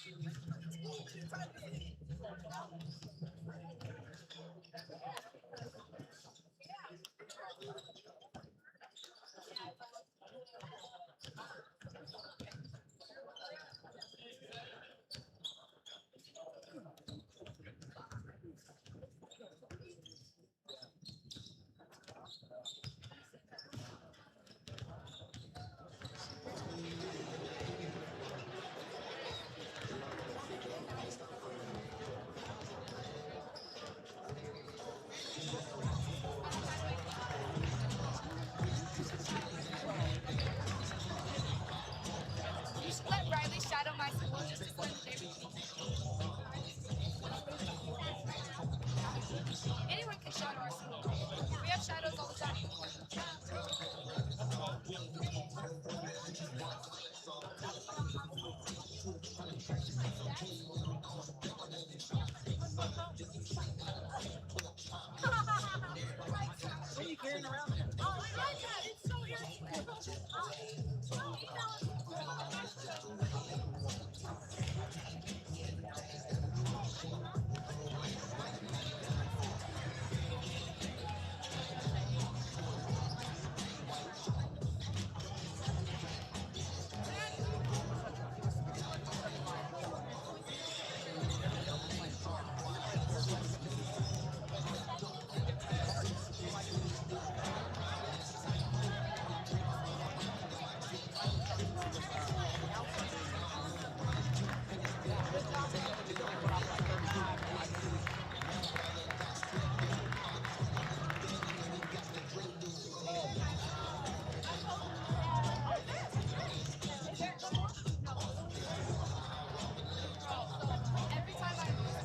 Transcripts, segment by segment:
You should let Riley shadow my school just to spend the day with me. Anyone can shadow our school. We have shadows all the time. What are you carrying around there? Oh, I like that. It's so irritating. Every time I lose,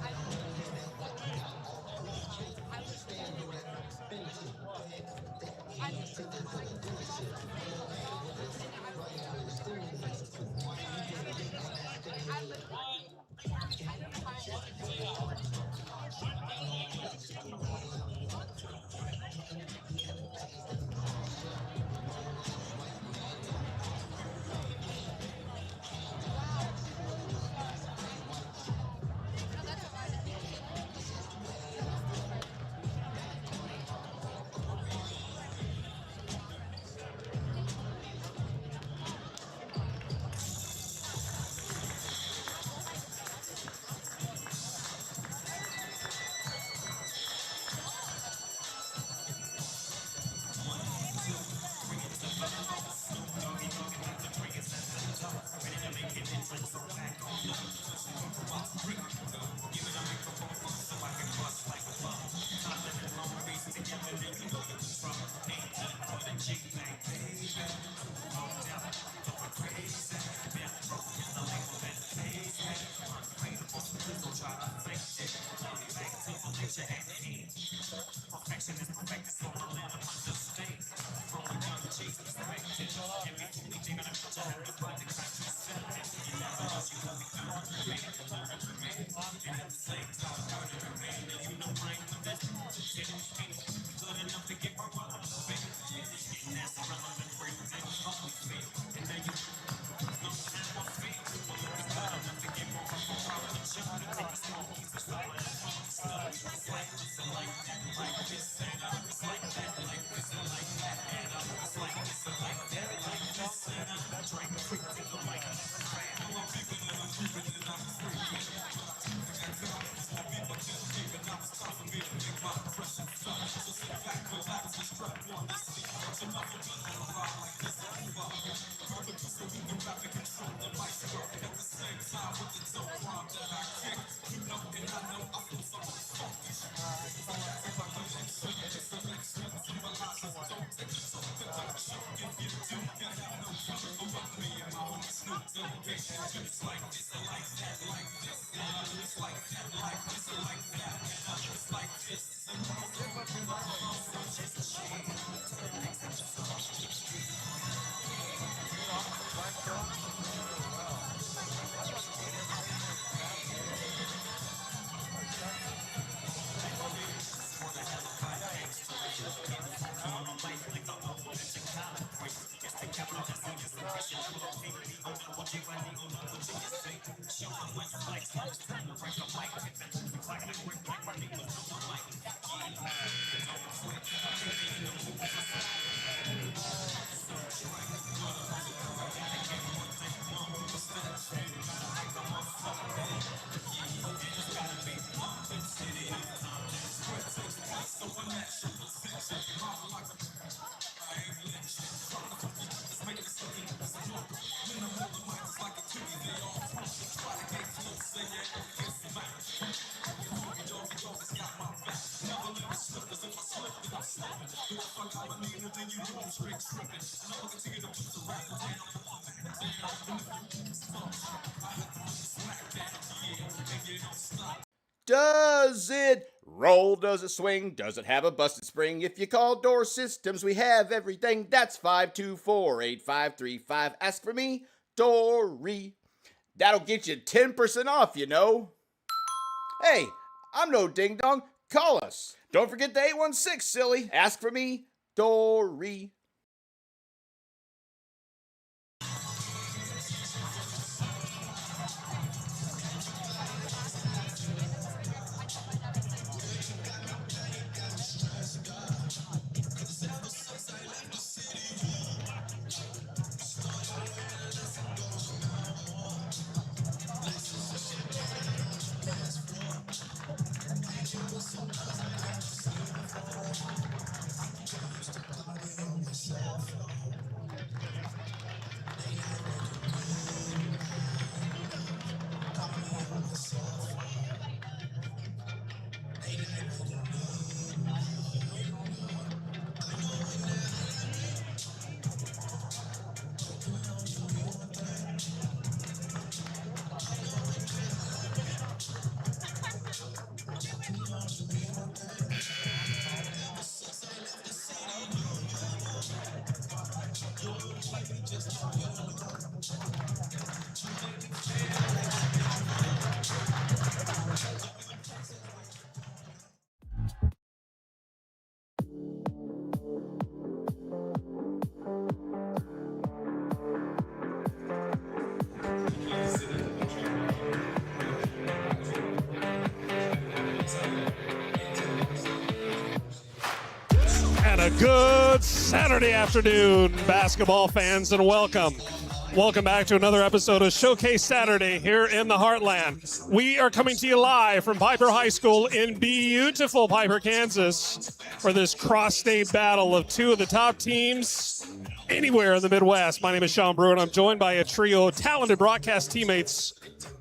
Does it roll? Does it swing? Does it have a busted spring? If you call Door Systems, we have everything. That's 524-8535. Ask for me, Dory. That'll get you 10% off, you know. Hey, I'm no ding dong. Call us. Don't forget the 816, silly. Ask for me, Dory. And a good Saturday afternoon, basketball fans, and welcome. Welcome back to another episode of Showcase Saturday here in the Heartland. We are coming to you live from Piper High School in beautiful Piper, Kansas, for this cross-state battle of two of the top teams anywhere in the Midwest. My name is Sean Brewer, and I'm joined by a trio of talented broadcast teammates,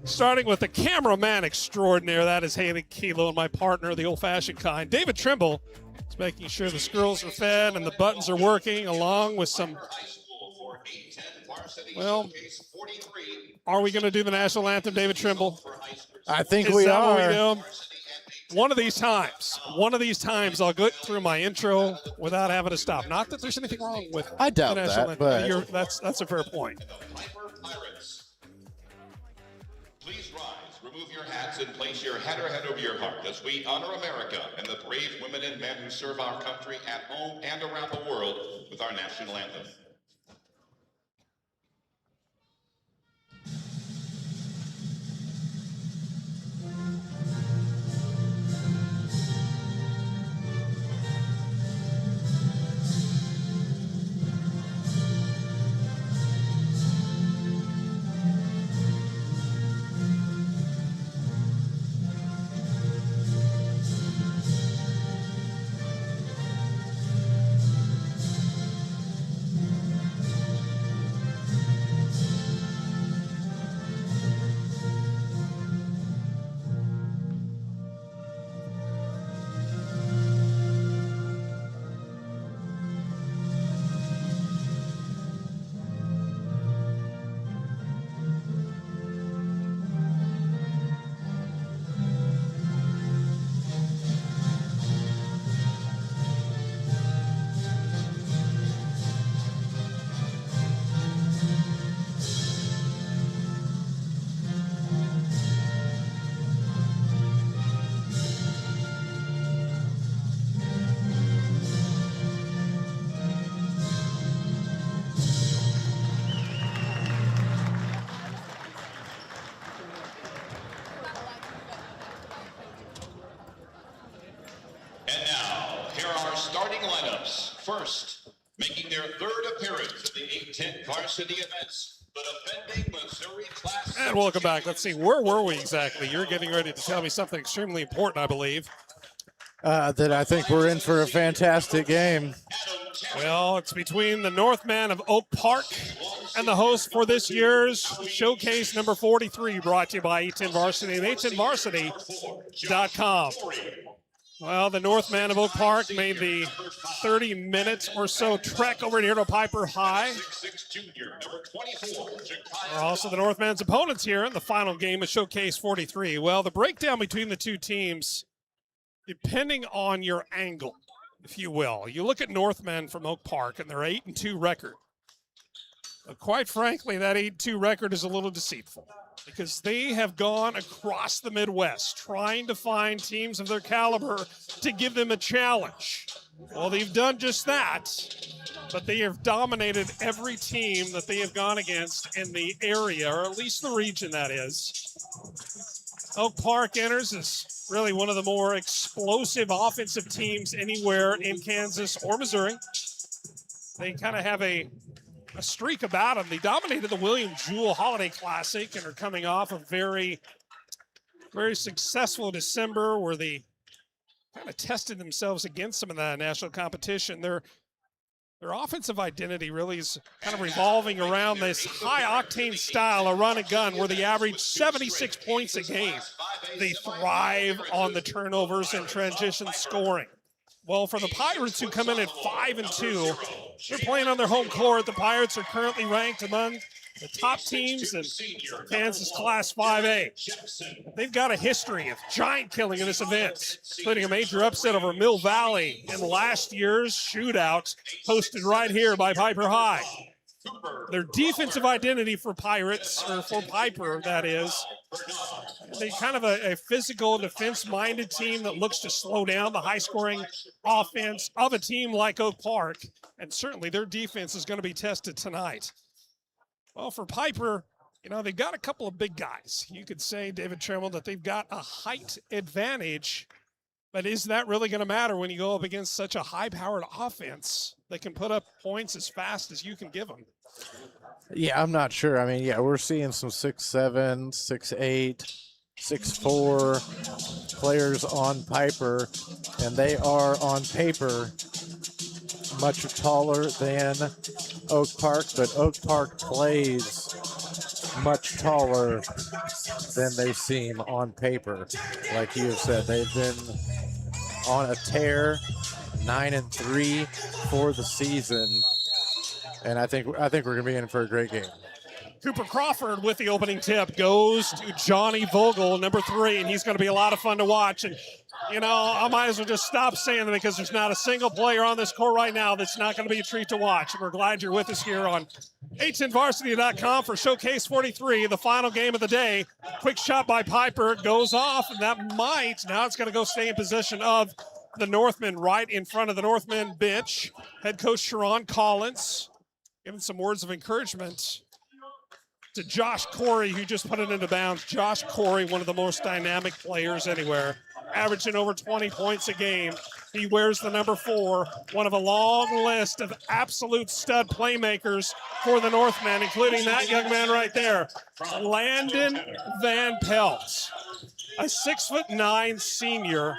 starting with the cameraman extraordinaire. That is Haley Kilo, and my partner, the old-fashioned kind, David Trimble, is making sure the squirrels are fed and the buttons are working, along with some... Well, are we going to do the national anthem, David Trimble? I think we are. What we do? One of these times, I'll go through my intro without having to stop. Not that there's anything wrong with I doubt the national that, anthem. but That's a fair point. Please rise, remove your hats, and place your head over your heart as we honor America and the brave women and men who serve our country at home and around the world with our national anthem. starting lineups. First, making their third appearance at the 8-10 varsity events, the defending Missouri Class. And welcome back. Let's see, where were we exactly? You're getting ready to tell me something extremely important, I believe. That I think we're in for a fantastic game. Well, it's between the Northmen of Oak Park and the host for this year's Showcase number 43, brought to you by 8-10 Varsity and 810varsity.com. Well, the Northmen of Oak Park made the 30-minute or so trek over here to Piper High. Are also the Northmen's opponents here in the final game of Showcase 43. Well, the breakdown between the two teams, depending on your angle, if you will. You look at Northmen from Oak Park and their 8-2 record. But quite frankly, that 8-2 record is a little deceitful because they have gone across the Midwest trying to find teams of their caliber to give them a challenge. Well, they've done just that, but they have dominated every team that they have gone against in the area, or at least the region, that is. Oak Park enters as really one of the more explosive offensive teams anywhere in Kansas or Missouri. They kind of have a streak about them. They dominated the William Jewell Holiday Classic and are coming off a very, very successful December where they kind of tested themselves against some of that national competition. Their offensive identity really is kind of revolving around this high-octane style of run and gun where they average 76 points a game. They thrive on the turnovers and transition scoring. Well, for the Pirates, who come in at 5-2, they're playing on their home court. The Pirates are currently ranked among the top teams in Kansas Class 5A. They've got a history of giant killing in this event, including a major upset over Mill Valley in last year's shootout hosted right here by Piper High. Their defensive identity for Pirates, or for Piper, that is, they kind of a physical, defense-minded team that looks to slow down the high-scoring offense of a team like Oak Park, and certainly their defense is going to be tested tonight. Well, for Piper, you know, they've got a couple of big guys. You could say, David Tremble, that they've got a height advantage, but is that really going to matter when you go up against such a high-powered offense that can put up points as fast as you can give them? Yeah, I'm not sure. I mean, yeah, we're seeing some 6'7", 6'8", 6'4" players on Piper, and they are on paper much taller than Oak Park, but Oak Park plays much taller than they seem on paper. Like you have said, they've been on a tear, 9-3 for the season, and I think we're going to be in for a great game. Cooper Crawford with the opening tip goes to Johnny Vogel, number 3, and he's going to be a lot of fun to watch. And, you know, I might as well just stop saying that because there's not a single player on this court right now that's not going to be a treat to watch. And we're glad you're with us here on 810varsity.com for Showcase 43, the final game of the day. Quick shot by Piper goes off, and that might, now it's going to go stay in possession of the Northmen right in front of the Northmen bench. Head coach Sharon Collins giving some words of encouragement to Josh Corey, who just put it into bounds. Josh Corey, one of the most dynamic players anywhere, averaging over 20 points a game. He wears the number 4, one of a long list of absolute stud playmakers for the Northmen, including that young man right there, Landon Van Pelt, a 6'9" senior.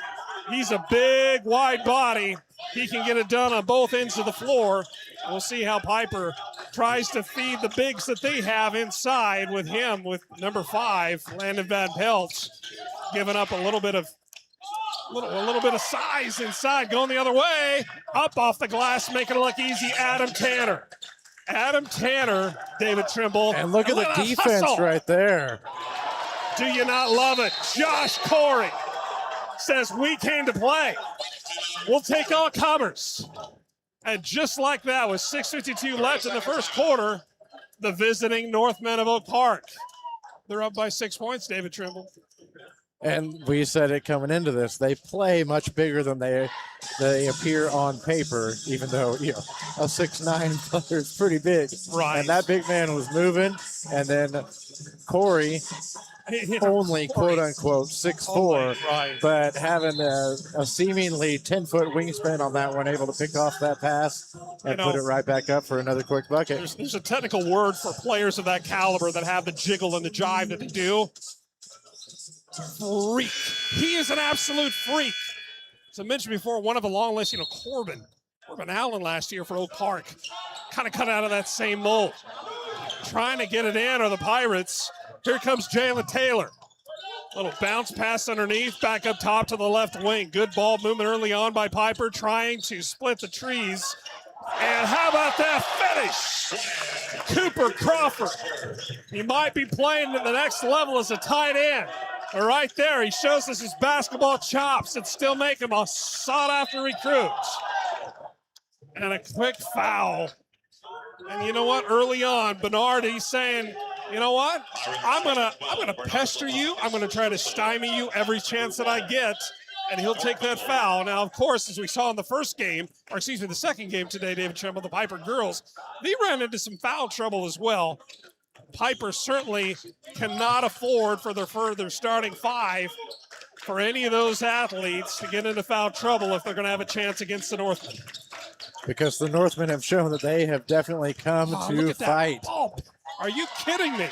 He's a big, wide body. He can get it done on both ends of the floor. We'll see how Piper tries to feed the bigs that they have inside with him, with number 5, Landon Van Pelt, giving up a little bit of size inside, going the other way, up off the glass, making it look easy. Adam Tanner, David Trimble. And look at the defense hustle right there. Do you not love it? Josh Corey says, we came to play. We'll take all comers. And just like that, with 6:52 left in the first quarter, the visiting Northmen of Oak Park, they're up by 6 points, David Trimble. And we said it coming into this, they play much bigger than they appear on paper, even though, you know, a 6'9" player is pretty big. Right. And that big man was moving, and then Corey only quote-unquote 6'4", Right. but having a seemingly 10-foot wingspan on that one, able to pick off that pass and put it right back up for another quick bucket. There's a technical word for players of that caliber that have the jiggle and the jive that they do. Freak. He is an absolute freak. As I mentioned before, one of the long list, Corbin Allen last year for Oak Park, kind of cut out of that same mold. Trying to get it in are the Pirates. Here comes Jalen Taylor. Little bounce pass underneath, back up top to the left wing. Good ball movement early on by Piper, trying to split the trees. And how about that finish? Cooper Crawford. He might be playing at the next level as a tight end. But right there, he shows us his basketball chops and still make him a sought-after recruit. And a quick foul. And you know what? Early on, Bernard, he's saying, you know what? I'm gonna pester you. I'm gonna try to stymie you every chance that I get. And he'll take that foul. Now, of course, as we saw in the the second game today, David Tremble, the Piper girls, they ran into some foul trouble as well. Piper certainly cannot afford for their starting five for any of those athletes to get into foul trouble if they're going to have a chance against the Northmen. Because the Northmen have shown that they have definitely come to fight. Oh, are you kidding me?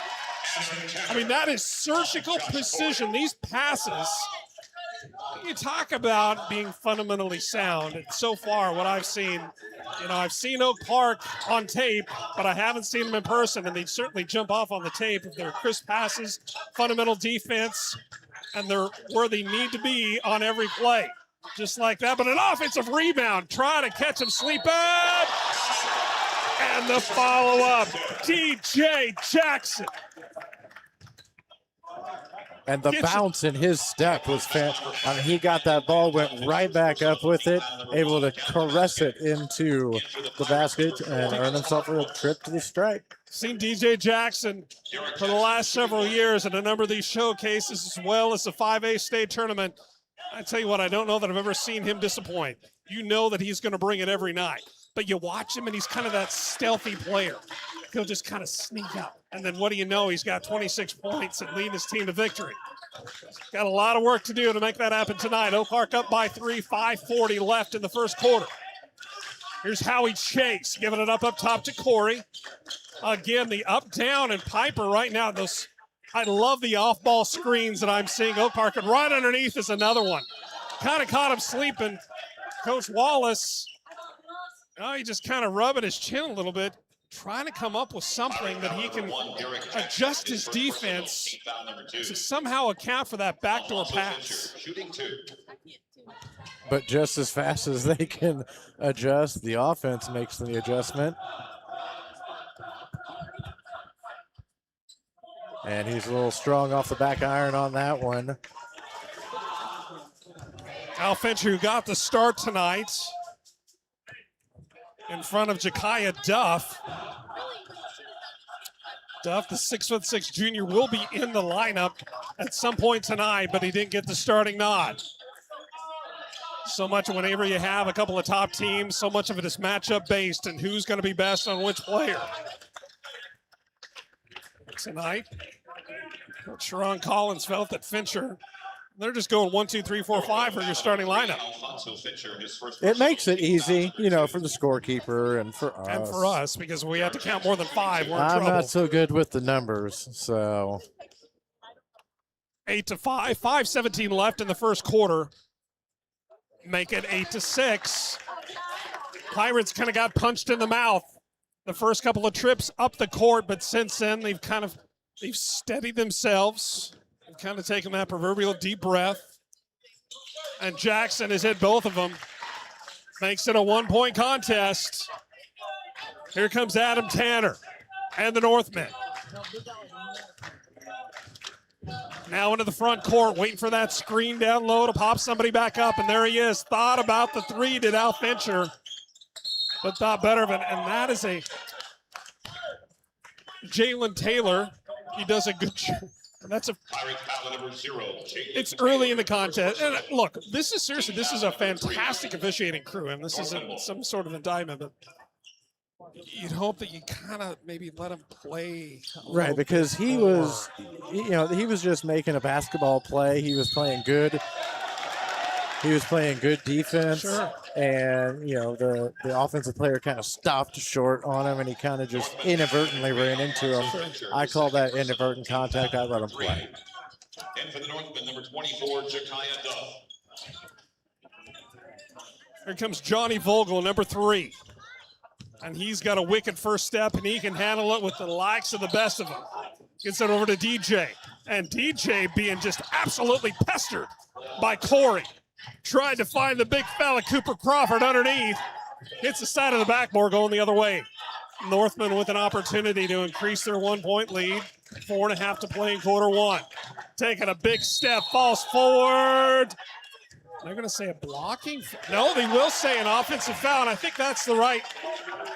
I mean, that is surgical precision. These passes, you talk about being fundamentally sound. And so far, what I've seen, I've seen Oak Park on tape, but I haven't seen them in person, and they certainly jump off on the tape if they're crisp passes, fundamental defense, and they're where they need to be on every play. Just like that, but an offensive rebound, trying to catch him sleeping. And the follow-up, DJ Jackson. And the bounce in his step was fantastic. I mean, he got that ball, went right back up with it, able to caress it into the basket and earn himself a trip to the stripe. Seen DJ Jackson for the last several years at a number of these showcases as well as the 5A state tournament. I tell you what, I don't know that I've ever seen him disappoint. You know that he's going to bring it every night. But you watch him, and he's kind of that stealthy player. He'll just kind of sneak up. And then what do you know? He's got 26 points and leading his team to victory. Got a lot of work to do to make that happen tonight. Oak Park up by 3, 5:40 left in the first quarter. Here's Howie Chase giving it up top to Corey. Again, the up-down and Piper right now. I love the off-ball screens that I'm seeing Oak Park, and right underneath is another one. Kind of caught him sleeping. Coach Wallace, he just kind of rubbing his chin a little bit, trying to come up with something that he can adjust his defense to somehow account for that backdoor pass. But just as fast as they can adjust, the offense makes the adjustment. And he's a little strong off the back iron on that one. Al Fincher, who got the start tonight in front of Jakaya Duff. Duff, the 6'6" junior, will be in the lineup at some point tonight, but he didn't get the starting nod. So much whenever you have a couple of top teams, so much of it is matchup based and who's going to be best on which player. Tonight, Coach Sharon Collins felt that Fincher, they're just going 1, 2, 3, 4, 5 for your starting lineup. It makes it easy, for the scorekeeper and for us. And for us, because we have to count more than 5. We're in I'm trouble. not so good with the numbers, so. 8-5, 5:17 left in the first quarter. Make it 8-6. Pirates kind of got punched in the mouth the first couple of trips up the court, but since then they've steadied themselves and kind of taken that proverbial deep breath. And Jackson has hit both of them. Makes it a 1-point contest. Here comes Adam Tanner and the Northmen. Now into the front court, waiting for that screen down low to pop somebody back up, and there he is. Thought about the 3, did Al Fincher, but thought better of it, and that is a Jalen Taylor. He does a good job. And that's it's early in the contest. And look, this is a fantastic officiating crew, and this isn't some sort of indictment, but you'd hope that you kind of maybe let him play. Right, because he was he was just making a basketball play. He was playing good. He was playing good defense. Sure. And, the offensive player kind of stopped short on him, and he kind of just inadvertently ran into him. I call that inadvertent contact. I let him play. And for the Northman, number 24, Jekiah Duff. Here comes Johnny Vogel, number 3. And he's got a wicked first step, and he can handle it with the likes of the best of them. Gets it over to DJ. And DJ being just absolutely pestered by Corey. Tried to find the big fella, Cooper Crawford, underneath. Hits the side of the backboard going the other way. Northman with an opportunity to increase their 1-point lead. 4.5 to play in quarter 1. Taking a big step, falls forward. They're going to say a blocking? No, they will say an offensive foul, and I think that's the right.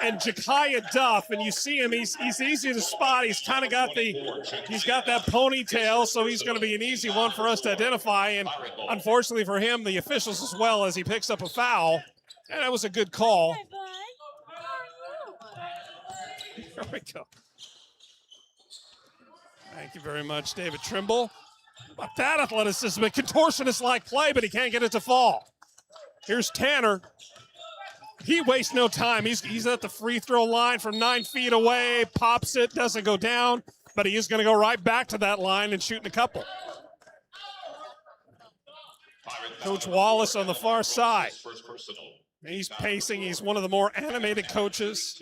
And Jekiah Duff, and you see him, he's easy to spot. He's kind of got he's got that ponytail, so he's going to be an easy one for us to identify. And unfortunately for him, the officials as well, as he picks up a foul. And that was a good call. There we go. Thank you very much, David Trimble. About that athleticism, a contortionist-like play, but he can't get it to fall. Here's Tanner. He wastes no time. He's at the free throw line from 9 feet away, pops it, doesn't go down, but he is going to go right back to that line and shoot a couple. Coach Wallace on the far side. He's pacing. He's one of the more animated coaches.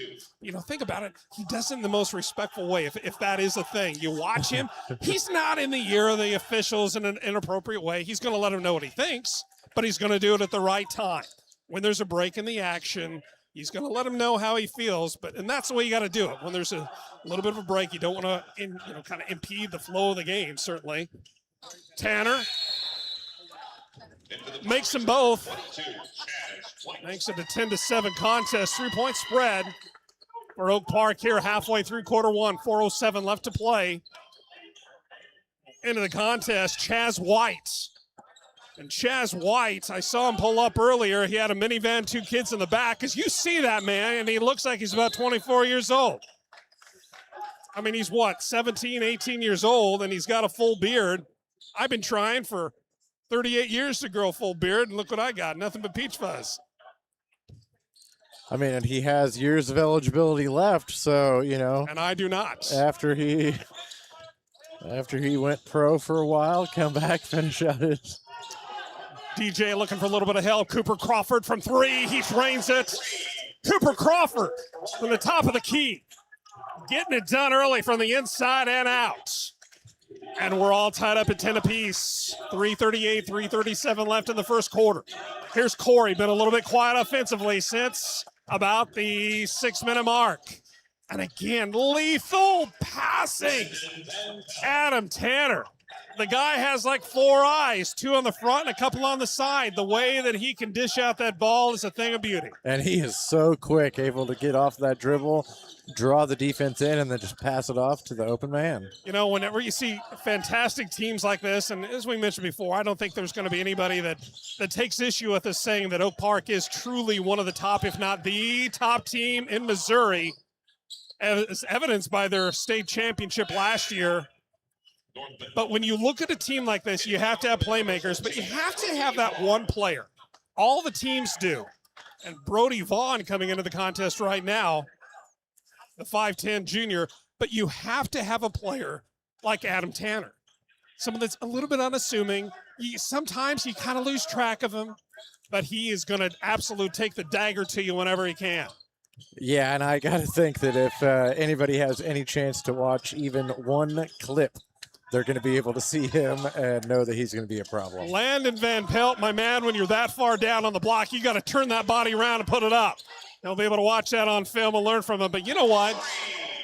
Think about it. He does it in the most respectful way, if that is a thing. You watch him. He's not in the ear of the officials in an inappropriate way. He's going to let them know what he thinks, but he's going to do it at the right time. When there's a break in the action, he's going to let him know how he feels, and that's the way you got to do it. When there's a little bit of a break, you don't want to kind of impede the flow of the game, certainly. Tanner makes them both. Makes it a 10-7 contest, 3-point spread for Oak Park here halfway through quarter 1, 4:07 left to play. Into the contest, Chaz White. And Chaz White, I saw him pull up earlier. He had a minivan, 2 kids in the back, because you see that man, and he looks like he's about 24 years old. I mean, he's 17, 18 years old, and he's got a full beard. I've been trying for 38 years to grow a full beard, and look what I got, nothing but peach fuzz. I mean, and he has years of eligibility left, so, And I do not. After he went pro for a while, come back, finish out his. DJ looking for a little bit of help. Cooper Crawford from 3. He drains it. Cooper Crawford from the top of the key. Getting it done early from the inside and out. And we're all tied up at 10 apiece. 3:38, 3:37 left in the first quarter. Here's Corey, been a little bit quiet offensively since about the 6-minute mark. And again, lethal passing. Adam Tanner. The guy has like 4 eyes, 2 on the front and a couple on the side. The way that he can dish out that ball is a thing of beauty. And he is so quick, able to get off that dribble, draw the defense in, and then just pass it off to the open man. Whenever you see fantastic teams like this, and as we mentioned before, I don't think there's going to be anybody that takes issue with us saying that Oak Park is truly one of the top, if not the top team in Missouri, as evidenced by their state championship last year. But when you look at a team like this, you have to have playmakers, but you have to have that one player. All the teams do. And Brody Vaughn coming into the contest right now, the 5'10 junior, but you have to have a player like Adam Tanner. Someone that's a little bit unassuming. Sometimes you kind of lose track of him, but he is going to absolutely take the dagger to you whenever he can. Yeah, and I got to think that if anybody has any chance to watch even one clip, they're going to be able to see him and know that he's going to be a problem. Landon Van Pelt, my man, when you're that far down on the block, you got to turn that body around and put it up. They'll be able to watch that on film and learn from him. But you know what?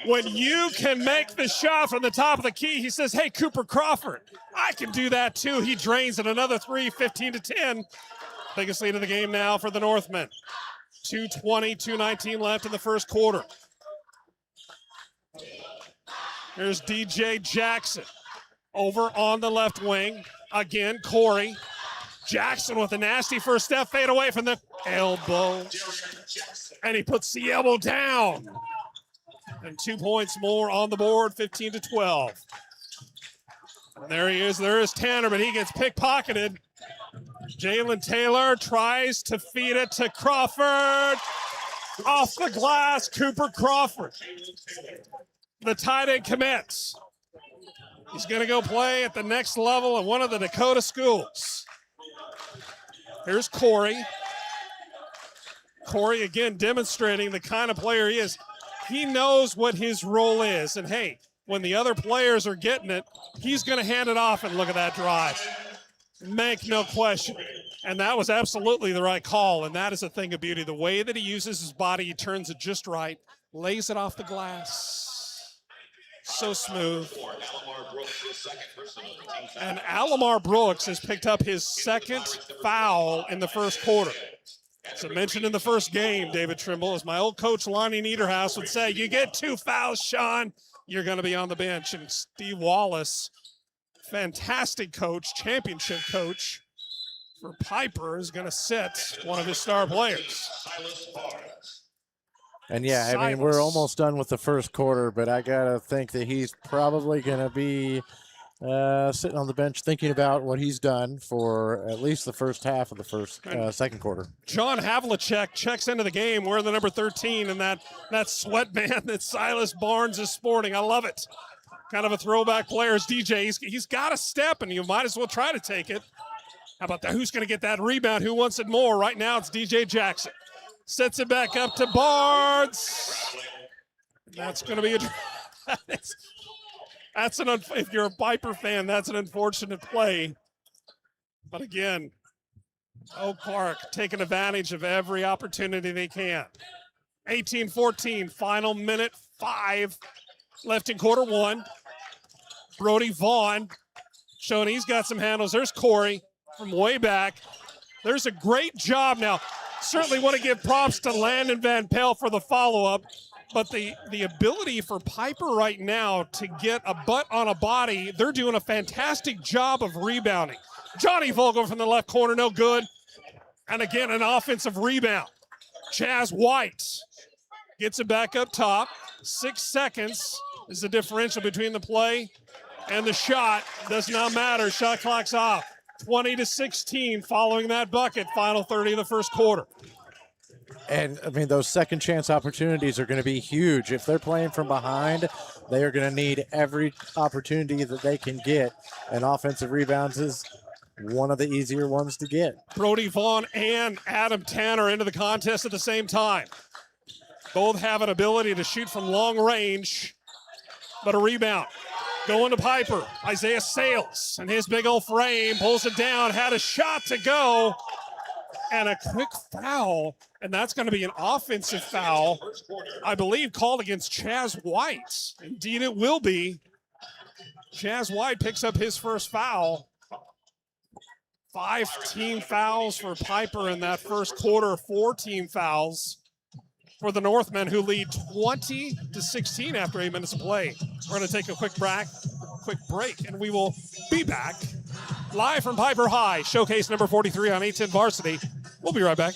When you can make the shot from the top of the key, he says, hey, Cooper Crawford, I can do that too. He drains it, another 3, 15-10. Biggest lead of the game now for the Northmen. 2:20, 2:19 left in the first quarter. Here's DJ Jackson. Over on the left wing. Again, Corey. Jackson with a nasty first step, fade away from the elbow. And he puts the elbow down. And 2 points more on the board, 15-12. There he is. There is Tanner, but he gets pickpocketed. Jalen Taylor tries to feed it to Crawford. Off the glass, Cooper Crawford. The tight end commits. He's going to go play at the next level at one of the Dakota schools. Here's Corey. Corey again demonstrating the kind of player he is. He knows what his role is. And hey, when the other players are getting it, he's going to hand it off, and look at that drive. Make no question. And that was absolutely the right call, and that is a thing of beauty. The way that he uses his body, he turns it just right, lays it off the glass. So smooth. And Alamar Brooks has picked up his second foul in the first quarter. As I mentioned in the first game, David Trimble, as my old coach Lonnie Niederhaus would say, you get 2 fouls, Sean, you're going to be on the bench. And Steve Wallace, fantastic coach, championship coach for Piper, is going to sit one of his star players. And yeah, I mean, we're almost done with the first quarter, but I got to think that he's probably going to be sitting on the bench thinking about what he's done for at least the first half of the second quarter. John Havlicek checks into the game wearing the number 13 and that sweatband that Silas Barnes is sporting. I love it. Kind of a throwback player's DJ. He's got a step, and you might as well try to take it. How about that? Who's going to get that rebound? Who wants it more? Right now it's DJ Jackson. Sets it back up to Barnes. That's going to be if you're a Piper fan, that's an unfortunate play. But again, Oak Park taking advantage of every opportunity they can. 18-14, final minute 5 left in quarter 1. Brody Vaughn showing he's got some handles. There's Corey from way back. There's a great job now. Certainly want to give props to Landon Van Pelt for the follow-up. But the ability for Piper right now to get a butt on a body, they're doing a fantastic job of rebounding. Johnny Vogel from the left corner, no good. And again, an offensive rebound. Chaz White gets it back up top. 6 seconds is the differential between the play and the shot. Does not matter. Shot clock's off. 20-16 following that bucket. Final 30 of the first quarter. And, I mean, those second chance opportunities are going to be huge. If they're playing from behind, they are going to need every opportunity that they can get. And offensive rebounds is one of the easier ones to get. Brody Vaughn and Adam Tanner into the contest at the same time. Both have an ability to shoot from long range, but a rebound. Going to Piper. Isaiah Sales and his big old frame pulls it down, had a shot to go, and a quick foul. And that's going to be an offensive foul, I believe, called against Chaz White. Indeed, it will be. Chaz White picks up his first foul. 5 team fouls for Piper in that first quarter, 4 team fouls for the Northmen, who lead 20-16 after 8 minutes of play. We're going to take a quick break, and we will be back live from Piper High, showcase number 43 on 810 Varsity. We'll be right back.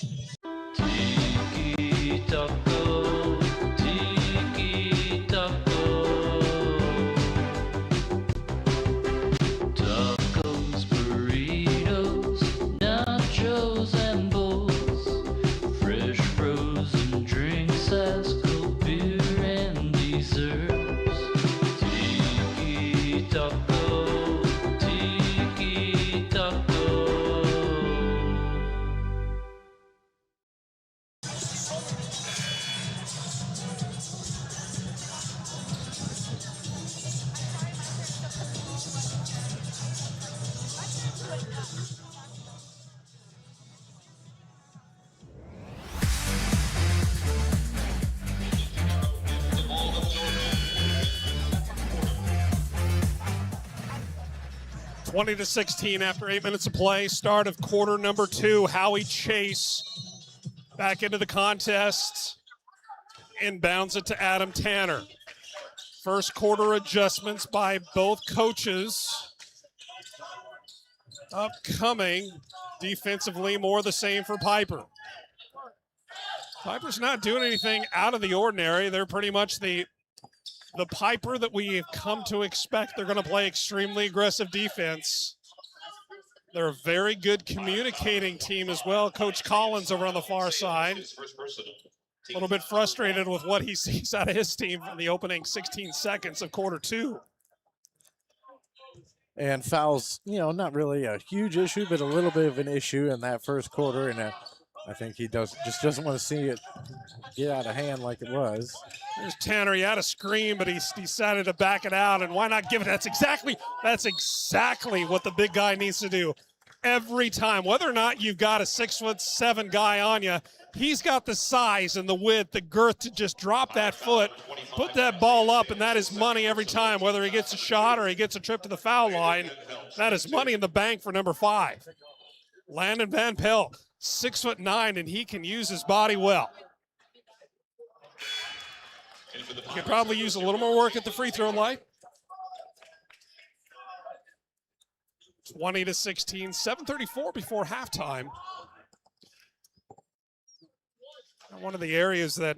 to 16 after 8 minutes of play. Start of quarter number 2. Howie Chase back into the contest. Inbounds it to Adam Tanner. First quarter adjustments by both coaches. Upcoming defensively, more the same for Piper. Piper's not doing anything out of the ordinary. They're pretty much the the Piper that we have come to expect. They're going to play extremely aggressive defense. They're a very good communicating team as well. Coach Collins over on the far side, a little bit frustrated with what he sees out of his team in the opening 16 seconds of quarter 2. And fouls, not really a huge issue, but a little bit of an issue in that first quarter. And I think he just doesn't want to see it get out of hand like it was. There's Tanner. He had a screen, but he decided to back it out. And why not give it? That's exactly what the big guy needs to do every time. Whether or not you've got a 6'7" guy on you, he's got the size and the width, the girth to just drop that foot, put that ball up, and that is money every time. Whether he gets a shot or he gets a trip to the foul line, that is money in the bank for number 5. Landon Van Pelt, 6'9", and he can use his body well. He could probably use a little more work at the free throw line. 20-16, 7:34 before halftime. One of the areas that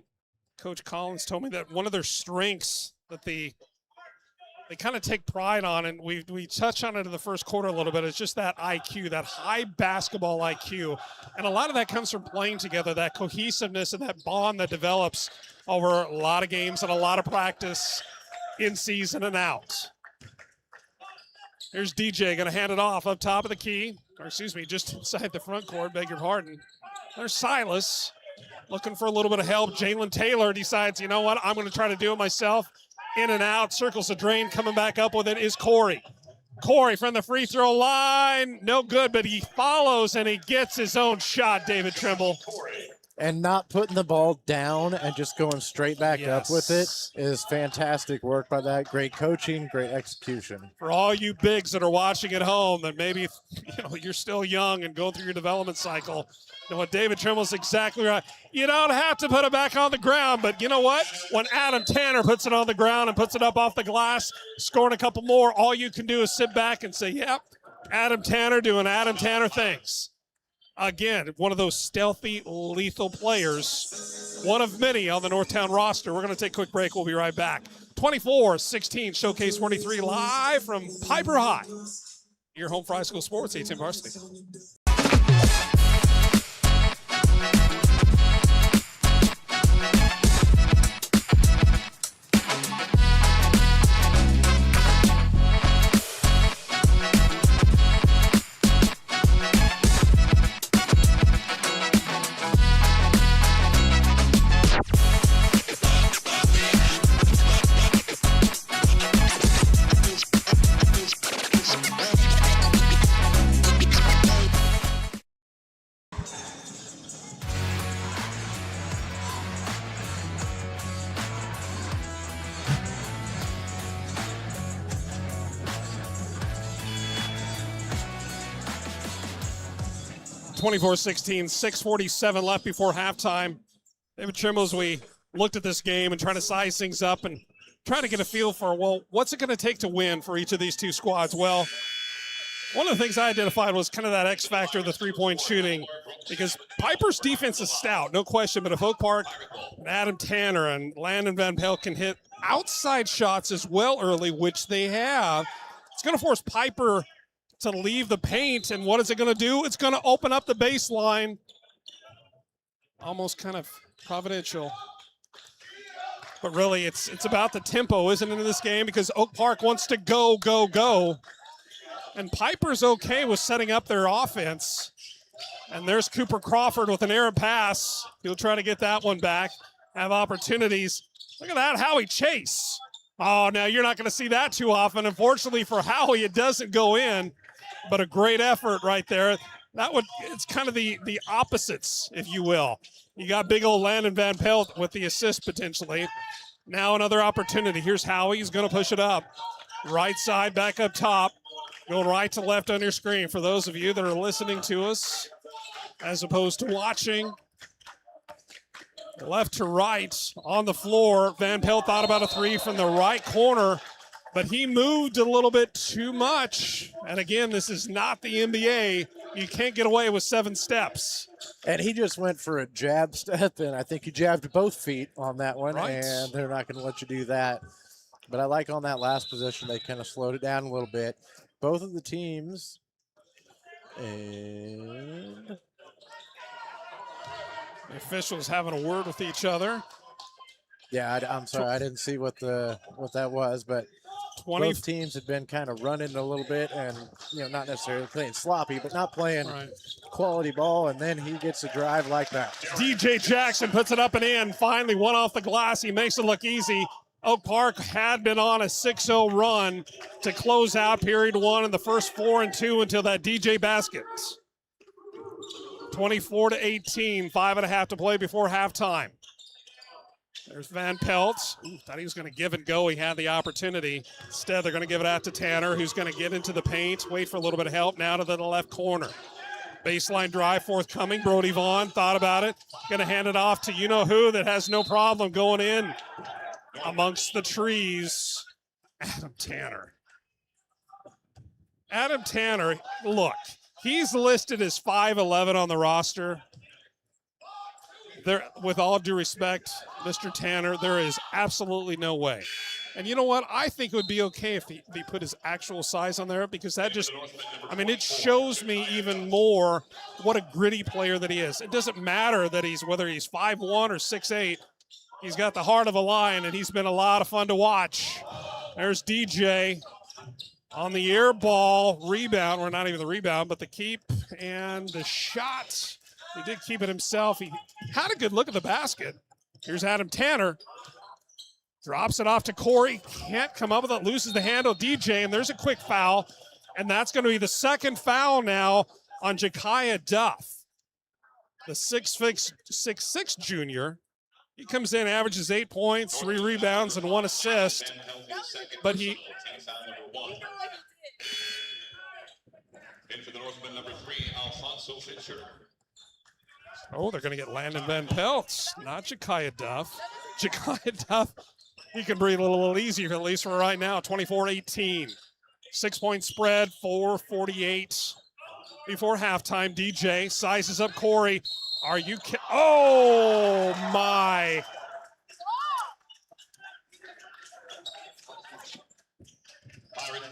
Coach Collins told me that one of their strengths that they kind of take pride on, and we touched on it in the first quarter a little bit, is just that IQ, that high basketball IQ. And a lot of that comes from playing together, that cohesiveness and that bond that develops over a lot of games and a lot of practice in season and out. Here's DJ going to hand it off up top of the key, or excuse me, just inside the front court, beg your pardon. There's Silas looking for a little bit of help. Jalen Taylor decides, you know what, I'm going to try to do it myself. In and out, circles the drain, coming back up with it is Corey. Corey from the free throw line, no good, but he follows and he gets his own shot, David Trimble. And not putting the ball down and just going straight back up with it is fantastic work by that. Great coaching, great execution. For all you bigs that are watching at home that maybe you're still young and going through your development cycle, you know what, David Trimble's exactly right. You don't have to put it back on the ground, but you know what? When Adam Tanner puts it on the ground and puts it up off the glass, scoring a couple more, all you can do is sit back and say, yep, Adam Tanner doing Adam Tanner things. Again, one of those stealthy, lethal players, one of many on the Northtown roster. We're going to take a quick break. We'll be right back. 24-16, Showcase 23, live from Piper High. Your home for high school sports, 18 Varsity. 24-16, 6:47 left before halftime. David Trimble, as we looked at this game and trying to size things up and trying to get a feel for, well, what's it going to take to win for each of these two squads? Well, one of the things I identified was kind of that X factor of the three-point shooting, because Piper's defense is stout, no question, but if Oak Park and Adam Tanner and Landon Van Pelt can hit outside shots as well early, which they have, it's going to force Piper to leave the paint, and what is it going to do? It's going to open up the baseline. Almost kind of providential. But really, it's about the tempo, isn't it, in this game? Because Oak Park wants to go, go, go. And Piper's okay with setting up their offense. And there's Cooper Crawford with an error pass. He'll try to get that one back, have opportunities. Look at that, Howie Chase. Oh, now you're not going to see that too often. Unfortunately for Howie, it doesn't go in. But a great effort right there. It's kind of the opposites, if you will. You got big old Landon Van Pelt with the assist potentially. Now another opportunity. Here's Howie. He's going to push it up. Right side, back up top. Going right to left on your screen for those of you that are listening to us as opposed to watching. Left to right on the floor. Van Pelt thought about a three from the right corner, but he moved a little bit too much. And again, this is not the NBA. You can't get away with 7 steps. And he just went for a jab step, and I think he jabbed both feet on that one, right. And they're not going to let you do that. But I like on that last position, they kind of slowed it down a little bit. Both of the teams. And The officials having a word with each other. yeah, I'm sorry, I didn't see what that was, but 20. both teams had been kind of running a little bit and, not necessarily playing sloppy, but not playing quality ball, and then he gets a drive like that. DJ Jackson puts it up and in. Finally, one off the glass. He makes it look easy. Oak Park had been on a 6-0 run to close out period one in the first 4 and 2 until that DJ basket. 24-18, 5.5 to play before halftime. There's Van Pelt. Thought he was going to give and go. He had the opportunity. Instead, they're going to give it out to Tanner, who's going to get into the paint, wait for a little bit of help, now to the left corner. Baseline drive forthcoming. Brody Vaughn thought about it. Going to hand it off to you-know-who that has no problem going in amongst the trees. Adam Tanner. Adam Tanner, look, he's listed as 5'11" on the roster. There, with all due respect, Mr. Tanner, there is absolutely no way. And you know what? I think it would be okay if he put his actual size on there, because that just, it shows me even more what a gritty player that he is. It doesn't matter that whether he's 5'1" or 6'8". He's got the heart of a lion, and he's been a lot of fun to watch. There's DJ on the air ball rebound, or not even the rebound, but the keep and the shot. He did keep it himself. He had a good look at the basket. Here's Adam Tanner. Drops it off to Corey. Can't come up with it. Loses the handle. DJ, and there's a quick foul. And that's going to be the second foul now on Jekiah Duff. The 6'6" junior. He comes in, averages 8 points, 3 rebounds, and 1 assist. But he... In for the Northman, number 3, Alfonso Fisher. Oh, they're going to get Landon Van Peltz, not Jekiah Duff. Jekiah Duff, he can breathe a little easier, at least for right now. 24-18. 6-point spread, 4:48 before halftime. DJ sizes up Corey. Are you kidding? Oh, my.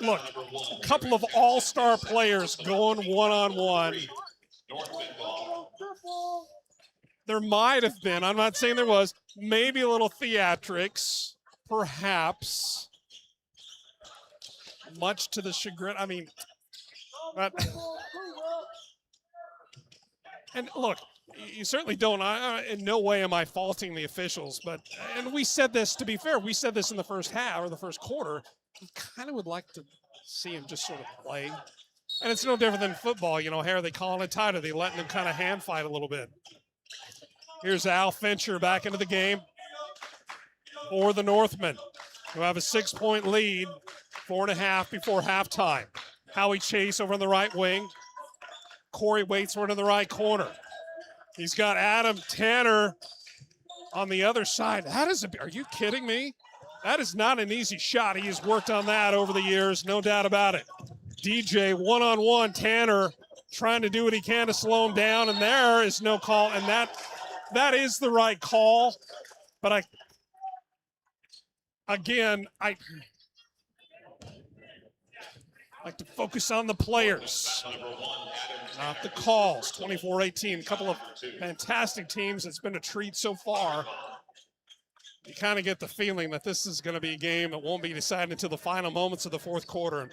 Look, a couple of all-star players going one-on-one. There might have been, I'm not saying there was, maybe a little theatrics, perhaps. Much to the chagrin, and look, you certainly don't, in no way am I faulting the officials, and we said this, to be fair, we said this in the first half, or the first quarter, we kind of would like to see him just sort of play. And it's no different than football, hey, are they calling it tight? Are they letting them kind of hand fight a little bit? Here's Al Fincher back into the game for the Northmen, who have a 6-point lead, 4.5 before halftime. Howie Chase over on the right wing. Corey waits for it in the right corner. He's got Adam Tanner on the other side. Are you kidding me? That is not an easy shot. He has worked on that over the years, no doubt about it. DJ one-on-one, Tanner trying to do what he can to slow him down, and there is no call, and that is the right call. But I like to focus on the players, not the calls. 24-18, a couple of fantastic teams. It's been a treat so far. You kind of get the feeling that this is going to be a game that won't be decided until the final moments of the fourth quarter.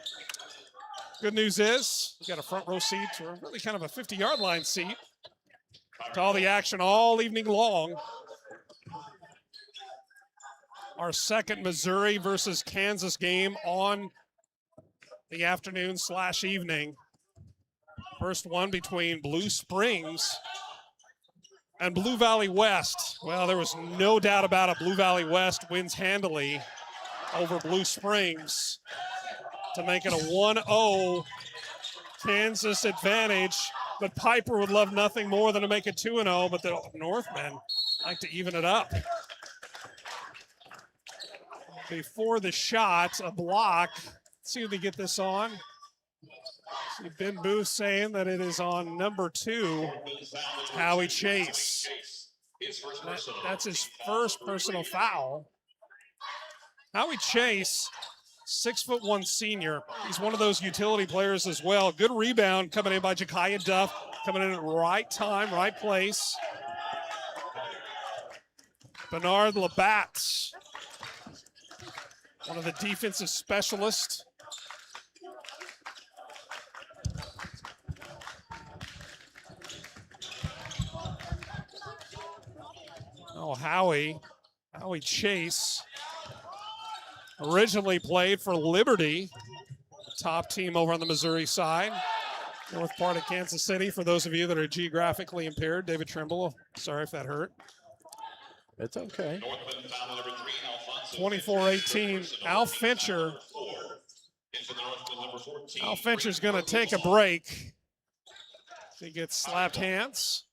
Good news is we got a front row seat, or really kind of a 50-yard line seat, to all the action all evening long. Our second Missouri versus Kansas game on the afternoon/evening. First one between Blue Springs and Blue Valley West. Well, there was no doubt about it. Blue Valley West wins handily over Blue Springs to make it a 1-0 Kansas advantage. But Piper would love nothing more than to make it 2-0, but the Northmen like to even it up. Before the shot, a block. Let's see if we get this on. See Ben Booth saying that it is on number 2, Howie Chase. That's his first personal foul. Howie Chase, 6'1" senior. He's one of those utility players as well. Good rebound coming in by Ja'Kiah Duff, coming in at right time, right place. Bernard Labatt, one of the defensive specialists. Oh, Howie Chase originally played for Liberty, top team over on the Missouri side, north part of Kansas City. For those of you that are geographically impaired, David Trimble, sorry if that hurt. It's okay. 24-18, Al Fincher. Al Fincher's going to take a break. He gets slapped hands.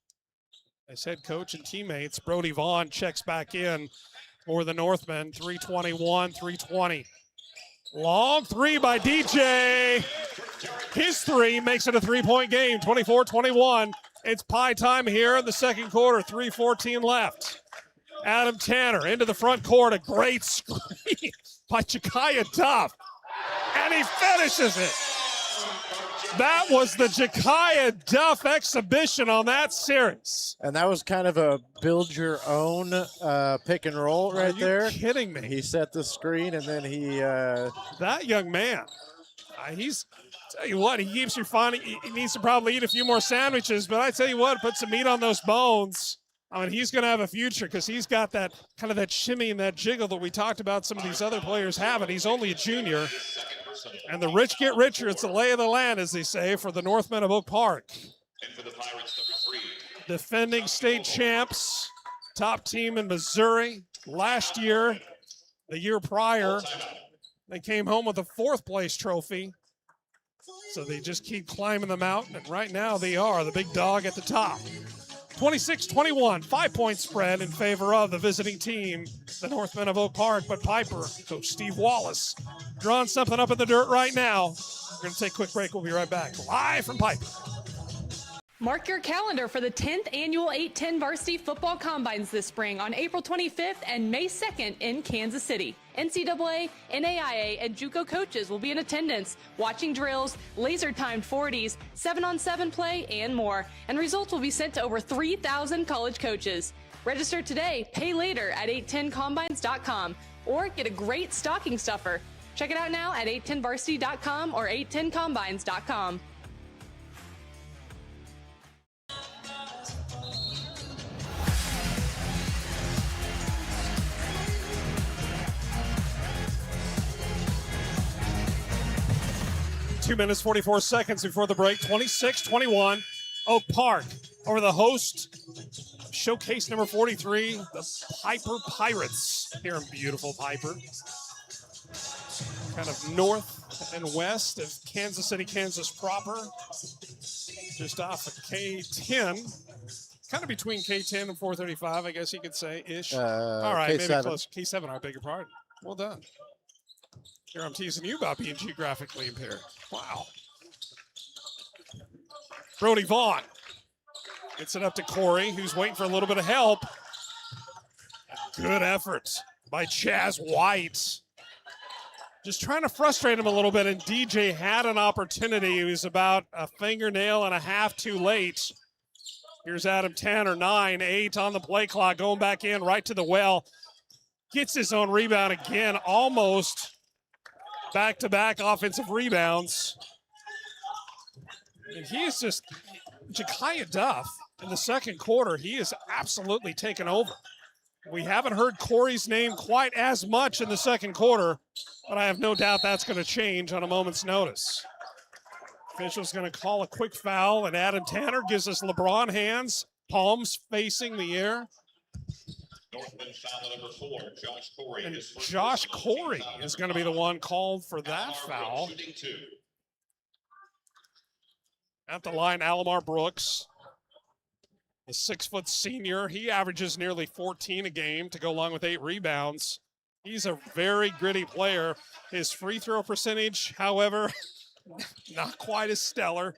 His head coach and teammates, Brody Vaughn, checks back in for the Northmen. 3:21-3:20. Long three by DJ. His three makes it a three-point game, 24-21. It's pie time here in the second quarter, 3:14 left. Adam Tanner into the front court, a great screen by Ja'Kiah Duff, and he finishes it. That was the Ja'Kiah Duff exhibition on that series. And that was kind of a build your own pick and roll right there. Are you kidding me? He set the screen and then he that young man, he's, tell you what, he keeps you finding, he needs to probably eat a few more sandwiches, but I tell you what, put some meat on those bones. I mean, he's going to have a future because he's got that kind of that shimmy and that jiggle that we talked about some of these other players have, and he's only a junior. And the rich get richer. It's the lay of the land, as they say, for the Northmen of Oak Park. Defending state champs, top team in Missouri. Last year, the year prior, they came home with a fourth-place trophy. So they just keep climbing the mountain, and right now they are the big dog at the top. 26-21, 5-point spread in favor of the visiting team, the Northmen of Oak Park. But Piper, Coach Steve Wallace, drawing something up in the dirt right now. We're going to take a quick break. We'll be right back. Live from Piper. Mark your calendar for the 10th annual 8-10 Varsity Football Combines this spring on April 25th and May 2nd in Kansas City. NCAA, NAIA, and JUCO coaches will be in attendance, watching drills, laser-timed 40s, 7-on-7 play, and more. And results will be sent to over 3,000 college coaches. Register today, pay later at 810combines.com, or get a great stocking stuffer. Check it out now at 810varsity.com or 810combines.com. Two minutes, 44 seconds before the break. 26-21, Oak Park over the host. Showcase number 43, the Piper Pirates. Here in beautiful Piper. Kind of north and west of Kansas City, Kansas proper. Just off of K10. Kind of between K10 and 435, I guess you could say, ish. All right, K7. maybe close. K7, I beg your pardon. Well done. Here I'm teasing you about being geographically impaired. Wow. Brody Vaughn gets it up to Corey, who's waiting for a little bit of help. Good effort by Chaz White. Just trying to frustrate him a little bit, and DJ had an opportunity. He was about a fingernail and a half too late. Here's Adam Tanner, 9-8 on the play clock, going back in right to the well. Gets his own rebound again, almost back-to-back offensive rebounds. And he is just, Ja'Kiah Duff, in the second quarter, he is absolutely taken over. We haven't heard Corey's name quite as much in the second quarter, but I have no doubt that's going to change on a moment's notice. Official's going to call a quick foul, and Adam Tanner gives us LeBron hands, palms facing the air. Foul number 4, Josh Corey. And Josh Corey is going to be the one called for that foul. At the line, Alamar Brooks, the 6-foot senior. He averages nearly 14 a game to go along with 8 rebounds. He's a very gritty player. His free throw percentage, however, not quite as stellar.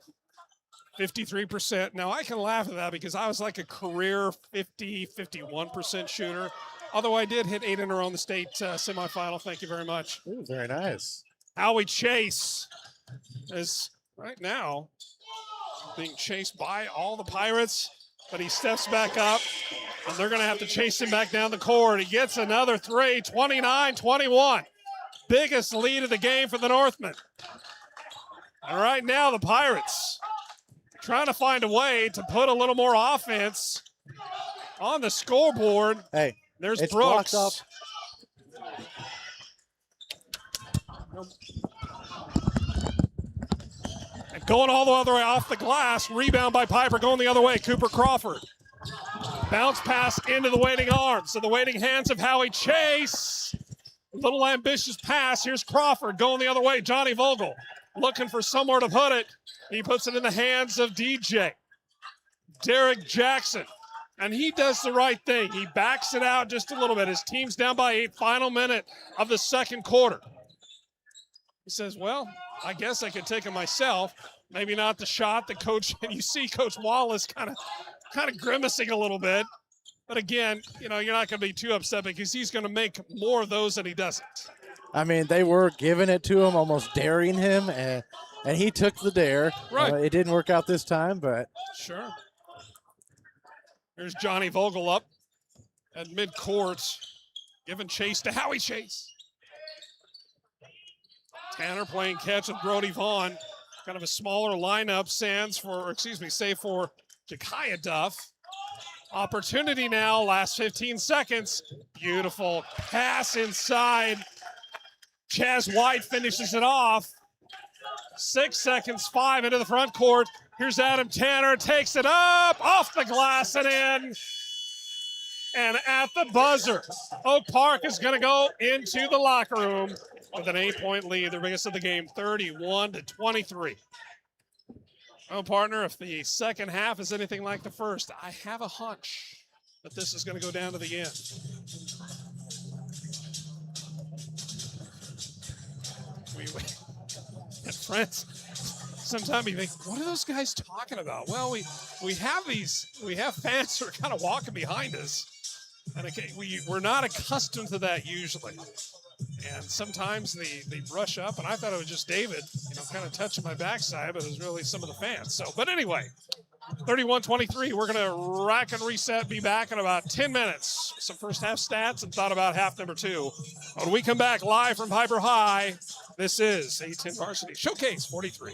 53%. Now, I can laugh at that because I was like a career 50, 51% shooter. Although I did hit 8 in a row in the state semifinal. Thank you very much. Ooh, very nice. Howie Chase is right now being chased by all the Pirates, but he steps back up, and they're going to have to chase him back down the court. He gets another three, 29-21. Biggest lead of the game for the Northmen. And right now, the Pirates trying to find a way to put a little more offense on the scoreboard. Hey, There's it's Brooks. blocked up. And going all the other way off the glass. Rebound by Piper going the other way. Cooper Crawford. Bounce pass into the waiting arms. So the waiting hands of Howie Chase. Little ambitious pass. Here's Crawford going the other way. Johnny Vogel looking for somewhere to put it. He puts it in the hands of DJ. Derek Jackson. And he does the right thing. He backs it out just a little bit. His team's down by 8, final minute of the second quarter. He says, well, I guess I could take it myself. Maybe not the shot that Coach, and you see Coach Wallace kind of grimacing a little bit. But again, you know, you're not going to be too upset because he's going to make more of those than he doesn't. I mean, they were giving it to him, almost daring him, and he took the dare. Right. It didn't work out this time, but. Sure. Here's Johnny Vogel up at midcourt, giving chase to Howie Chase. Tanner playing catch with Brody Vaughn. Kind of a smaller lineup, save for Jakaya Duff. Opportunity now, last 15 seconds. Beautiful pass inside. Chaz White finishes it off. 6 seconds, 5 into the front court. Here's Adam Tanner, takes it up, off the glass and in. And at the buzzer, Oak Park is going to go into the locker room with an 8-point lead, the biggest of the game, 31-23. Oh, partner, if the second half is anything like the first, I have a hunch that this is going to go down to the end. And friends, sometimes you think, what are those guys talking about? Well, we have fans who are kind of walking behind us, and we're not accustomed to that usually. And sometimes they brush up, and I thought it was just David, kind of touching my backside, but it was really some of the fans. So, but anyway, 31-23, we're going to rack and reset, be back in about 10 minutes. Some first half stats and thought about half number 2. When we come back live from Piper High, this is A10 Varsity Showcase 43.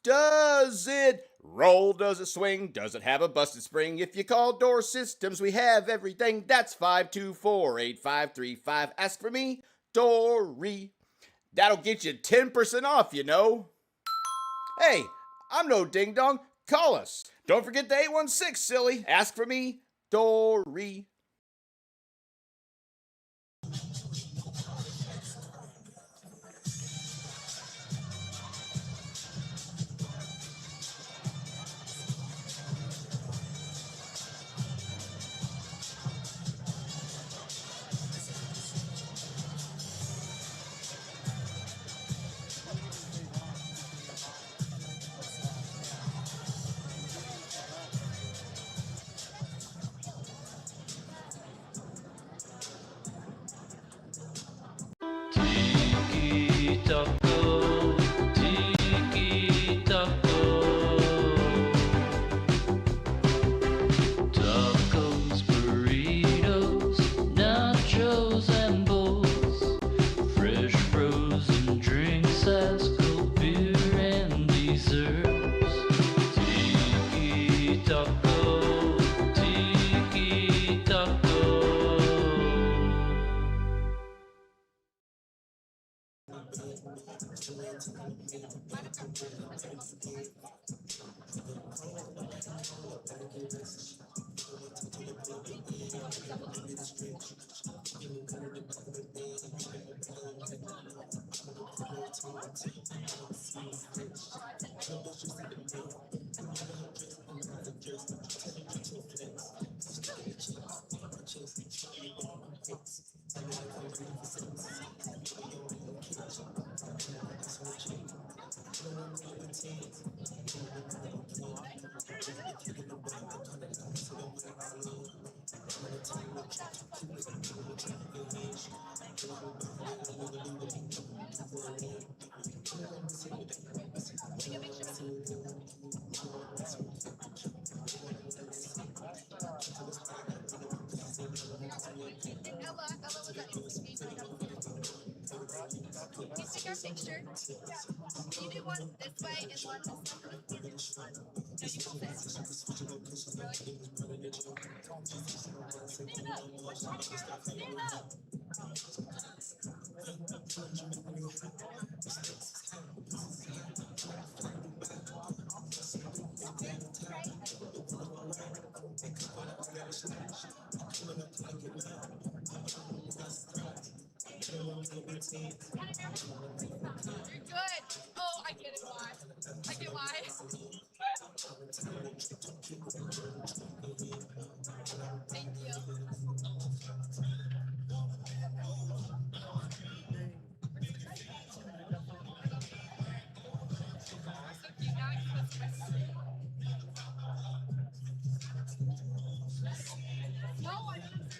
Does it roll? Does it swing? Does it have a busted spring? If you call Door Systems, we have everything. That's 524-8535. Ask for me, Dory. That'll get you 10% off, Hey, I'm no ding dong. Call us. Don't forget the 816, silly. Ask for me, Dory. taco, tiki taco. Tacos, burritos, nachos, and bowls. Fresh frozen drinks, ice cold beer, and desserts. Tiki taco, tiki taco. You take our picture. You do one this way and one this way. No, you pull this. Stand up. Stand up. You're good. Oh, I get it why. I get why. Thank you. So cute. Now I can put my No, I didn't.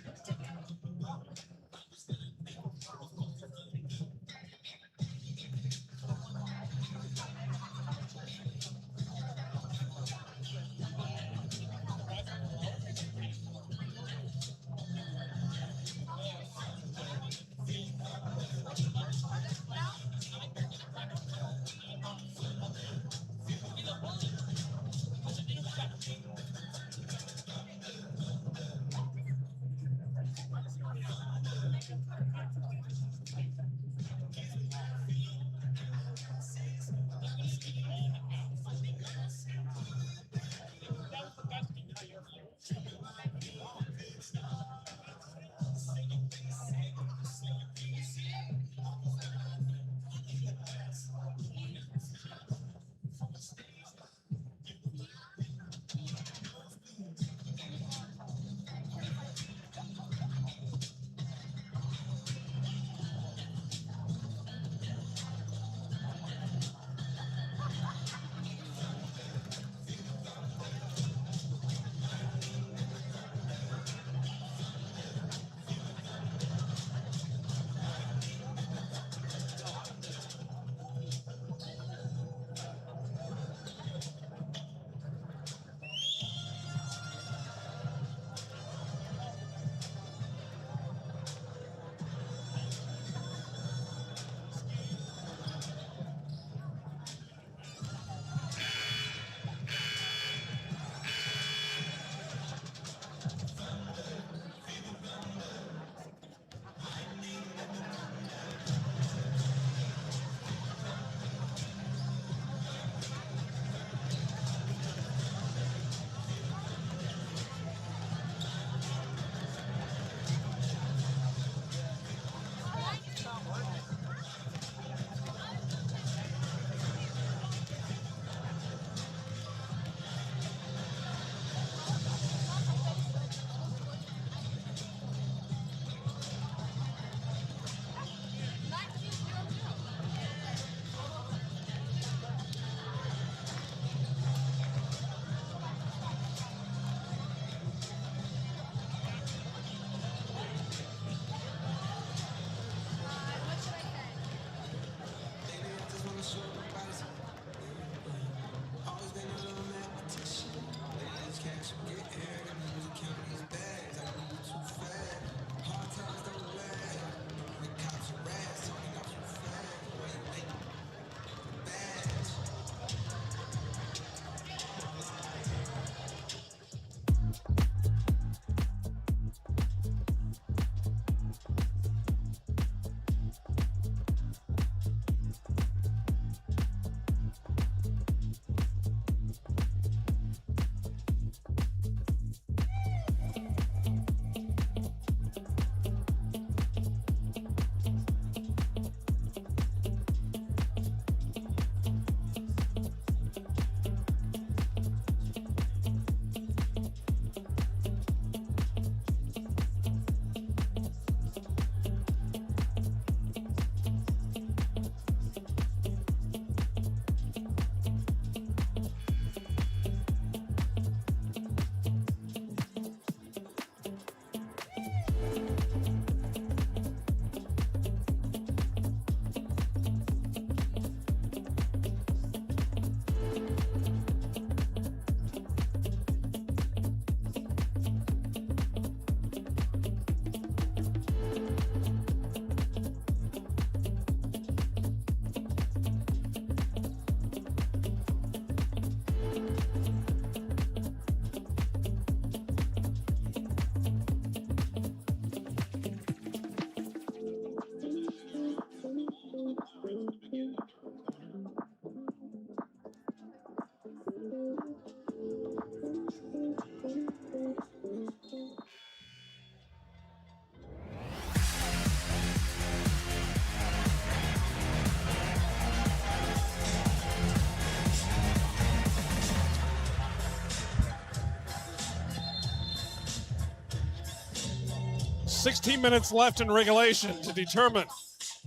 16 minutes left in regulation to determine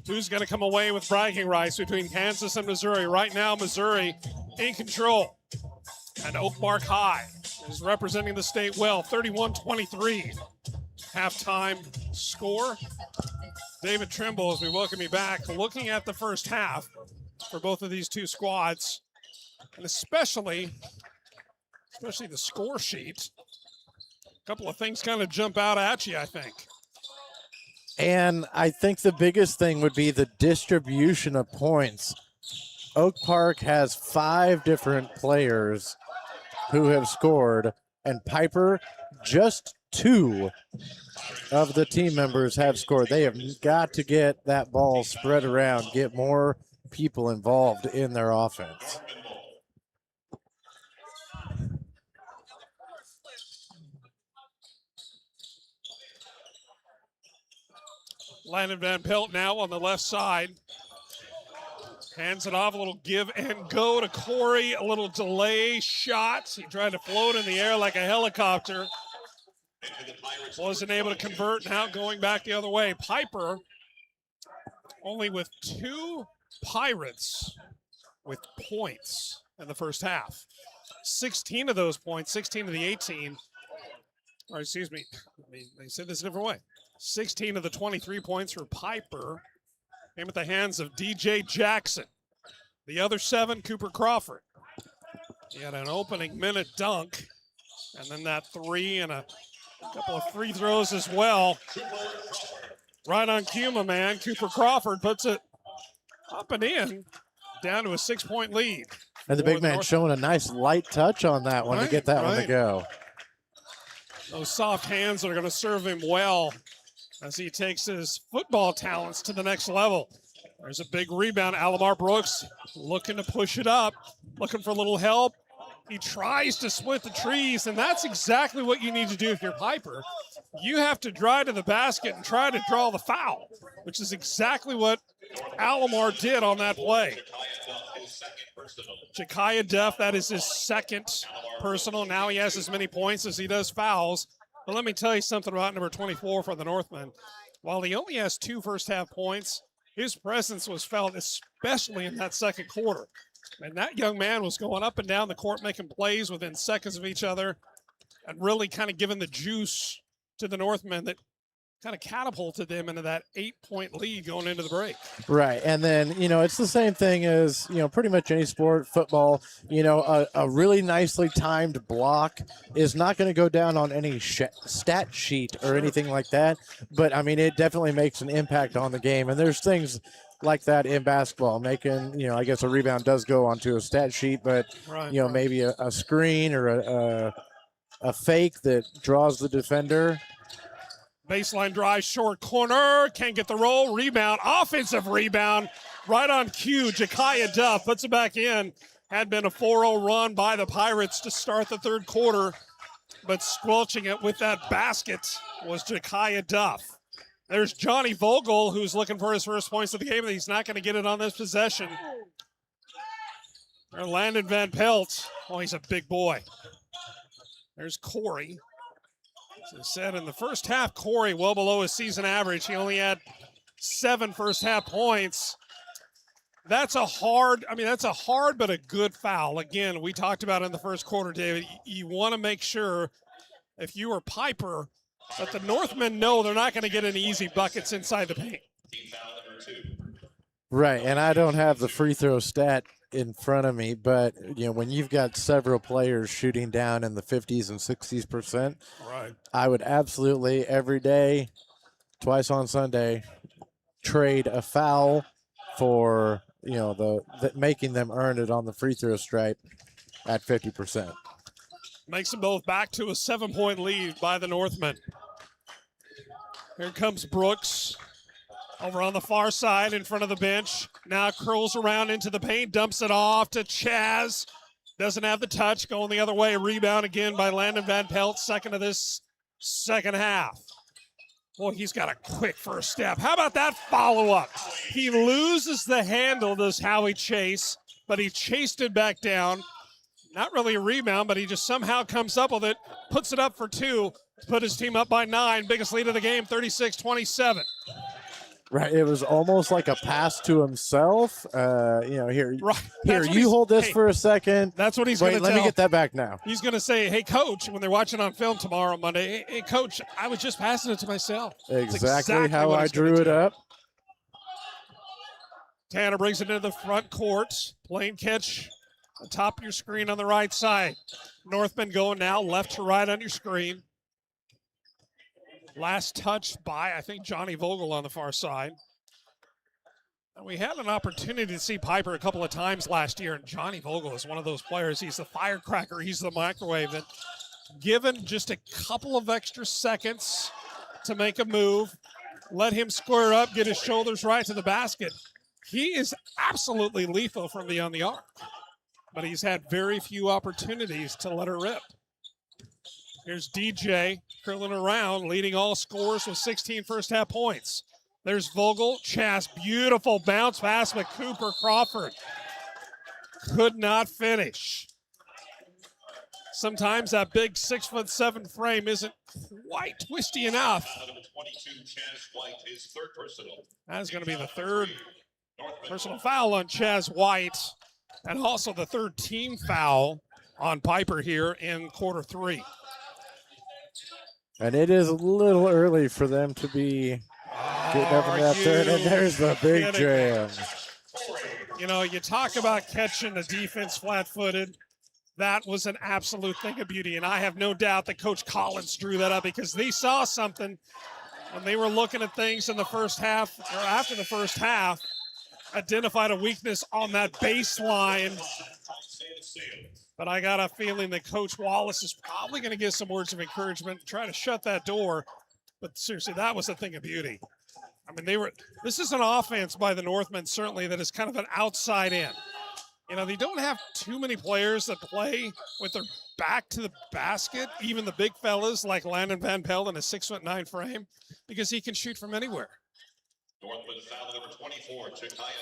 who's going to come away with bragging rights between Kansas and Missouri. Right now, Missouri in control. And Oak Park High is representing the state well, 31-23. Halftime score. David Trimble, as we welcome you back, looking at the first half for both of these two squads, and especially the score sheet. A couple of things kind of jump out at you, I think. And I think the biggest thing would be the distribution of points. Oak Park has 5 different players who have scored, and Piper, just 2 of the team members have scored. They have got to get that ball spread around, get more people involved in their offense. Landon Van Pelt now on the left side. Hands it off, a little give and go to Corey. A little delay shot. He tried to float in the air like a helicopter. Wasn't able to convert. Now going back the other way. Piper only with 2 Pirates with points in the first half. 16 of those points, 16 of the 18. Or excuse me, they said this a different way. 16 of the 23 points for Piper came at the hands of DJ Jackson. The other 7, Cooper Crawford. He had an opening minute dunk, and then that 3 and a couple of free throws as well. Right on cue, my man. Cooper Crawford puts it up and in, down to a 6-point lead. And the big man showing a nice light touch on that one to get that one to go. Those soft hands are going to serve him well as he takes his football talents to the next level. There's a big rebound. Alamar Brooks looking to push it up, looking for a little help. He tries to split the trees, and that's exactly what you need to do if you're Piper. You have to drive to the basket and try to draw the foul, which is exactly what Alamar did on that play. Jekiah Duff, that is his 2nd personal. Now he has as many points as he does fouls. But let me tell you something about number 24 for the Northmen. While he only has 2 first-half points, his presence was felt, especially in that second quarter. And that young man was going up and down the court, making plays within seconds of each other, and really kind of giving the juice to the Northmen that kind of catapulted them into that 8-point lead going into the break. Right. And then, it's the same thing as, pretty much any sport, football, a really nicely timed block is not going to go down on any stat sheet or anything like that. But, it definitely makes an impact on the game. And there's things like that in basketball, making, I guess a rebound does go onto a stat sheet, but, maybe a screen or a fake that draws the defender. Baseline drive, short corner, can't get the roll, rebound, offensive rebound, right on cue. Jekiah Duff puts it back in. Had been a 4-0 run by the Pirates to start the third quarter, but squelching it with that basket was Jekiah Duff. There's Johnny Vogel, who's looking for his first points of the game, and he's not going to get it on this possession. There's Landon Van Pelt. Oh, he's a big boy. There's Corey. As I said, in the first half, Corey well below his season average. He only had 7 first-half points. That's a hard but a good foul. Again, we talked about it in the first quarter, David. You want to make sure, if you are Piper, that the Northmen know they're not going to get any easy buckets inside the paint. Right, and I don't have the free throw stat in front of me, but when you've got several players shooting down in the 50s and 60%, right, I would absolutely every day, twice on Sunday, trade a foul for making them earn it on the free throw stripe at 50%. Makes them both back to a 7-point lead by the Northmen. Here comes Brooks. Over on the far side in front of the bench. Now curls around into the paint, dumps it off to Chaz. Doesn't have the touch, going the other way. Rebound again by Landon Van Pelt, 2nd of this second half. Boy, he's got a quick first step. How about that follow-up? He loses the handle, does Howie Chase, but he chased it back down. Not really a rebound, but he just somehow comes up with it, puts it up for 2. Put his team up by 9. Biggest lead of the game, 36-27. Right, it was almost like a pass to himself. Here, Right. here, That's what you hold this hey, for a second. That's what he's going Wait, to let tell. me get that back now. He's going to say, hey, coach, when they're watching on film tomorrow, Monday, hey, coach, I was just passing it to myself. Exactly how what I he's gonna drew it do. up. Tanner brings it into the front court. Plain catch on top of your screen on the right side. Northman going now left to right on your screen. Last touch by, I think, Johnny Vogel on the far side. And we had an opportunity to see Piper a couple of times last year, and Johnny Vogel is one of those players. He's the firecracker. He's the microwave that, given just a couple of extra seconds to make a move, let him square up, get his shoulders right to the basket. He is absolutely lethal from beyond the arc, but he's had very few opportunities to let her rip. Here's DJ curling around, leading all scorers with 16 first-half points. There's Vogel, Chas, beautiful bounce pass, but Cooper Crawford could not finish. Sometimes that big 6'7" frame isn't quite twisty enough. Number 22, Chaz White, his third personal. That's going to be the third personal foul on Chaz White, and also the third team foul on Piper here in quarter 3. And it is a little early for them to be getting up in that third, and there's the big jam. You know, you talk about catching the defense flat-footed. That was an absolute thing of beauty, and I have no doubt that Coach Collins drew that up because they saw something when they were looking at things in the first half, or after the first half, identified a weakness on that baseline. But I got a feeling that Coach Wallace is probably going to give some words of encouragement, try to shut that door. But seriously, that was a thing of beauty. I mean, this is an offense by the Northmen, certainly, that is kind of an outside in. You know, they don't have too many players that play with their back to the basket, even the big fellas like Landon Van Pelt in a 6'9" frame, because he can shoot from anywhere.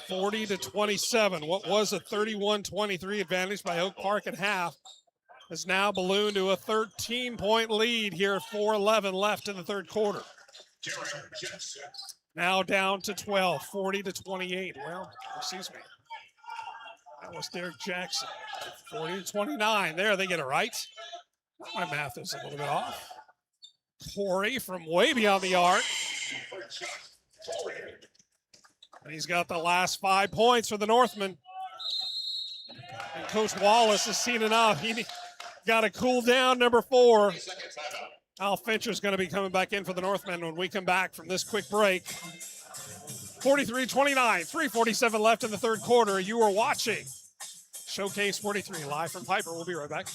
40-27. What was a 31-23 advantage by Oak Park at half has now ballooned to a 13-point lead here at 4:11 left in the third quarter. Now down to 12, 40-28. Well, excuse me. That was Derek Jackson. 40-29. There, they get it right. My math is a little bit off. Corey from way beyond the arc. And he's got the last 5 points for the Northmen. And Coach Wallace has seen enough. He got to cool down number 4. Al Fincher's going to be coming back in for the Northmen when we come back from this quick break. 43-29, 3:47 left in the third quarter. You are watching Showcase 43 live from Piper. We'll be right back.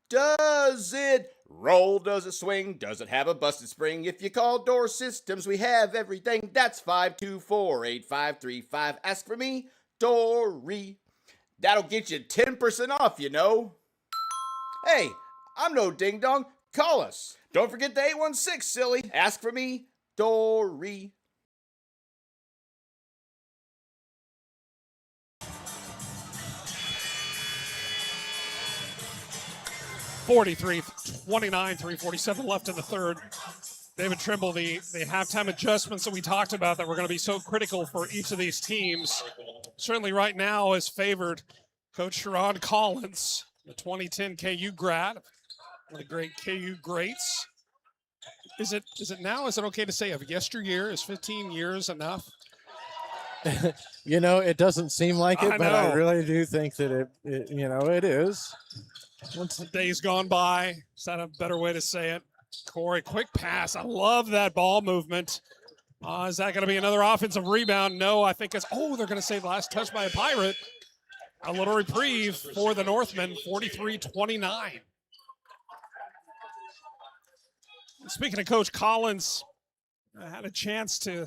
Does it roll? Does it swing? Does it have a busted spring? If you call Door Systems, we have everything. That's 524-8535. Ask for me, Dory. That'll get you 10% off, you know. Hey, I'm no ding dong. Call us. Don't forget the 816, silly. Ask for me, Dory. 43-29, 3:47 left in the third. David Trimble, the halftime adjustments that we talked about that were going to be so critical for each of these teams, certainly right now has favored Coach Sharon Collins, the 2010 KU grad, one of the great KU greats. Is it okay to say of yesteryear? Is 15 years enough? You know, it doesn't seem like it, but I know. really do think that it is. Once the day's gone by, is that a better way to say it? Corey, quick pass. I love that ball movement. Is that going to be another offensive rebound? No, I think it's, they're going to say the last touch by a Pirate. A little reprieve for the Northmen, 43-29. Speaking of Coach Collins, I had a chance to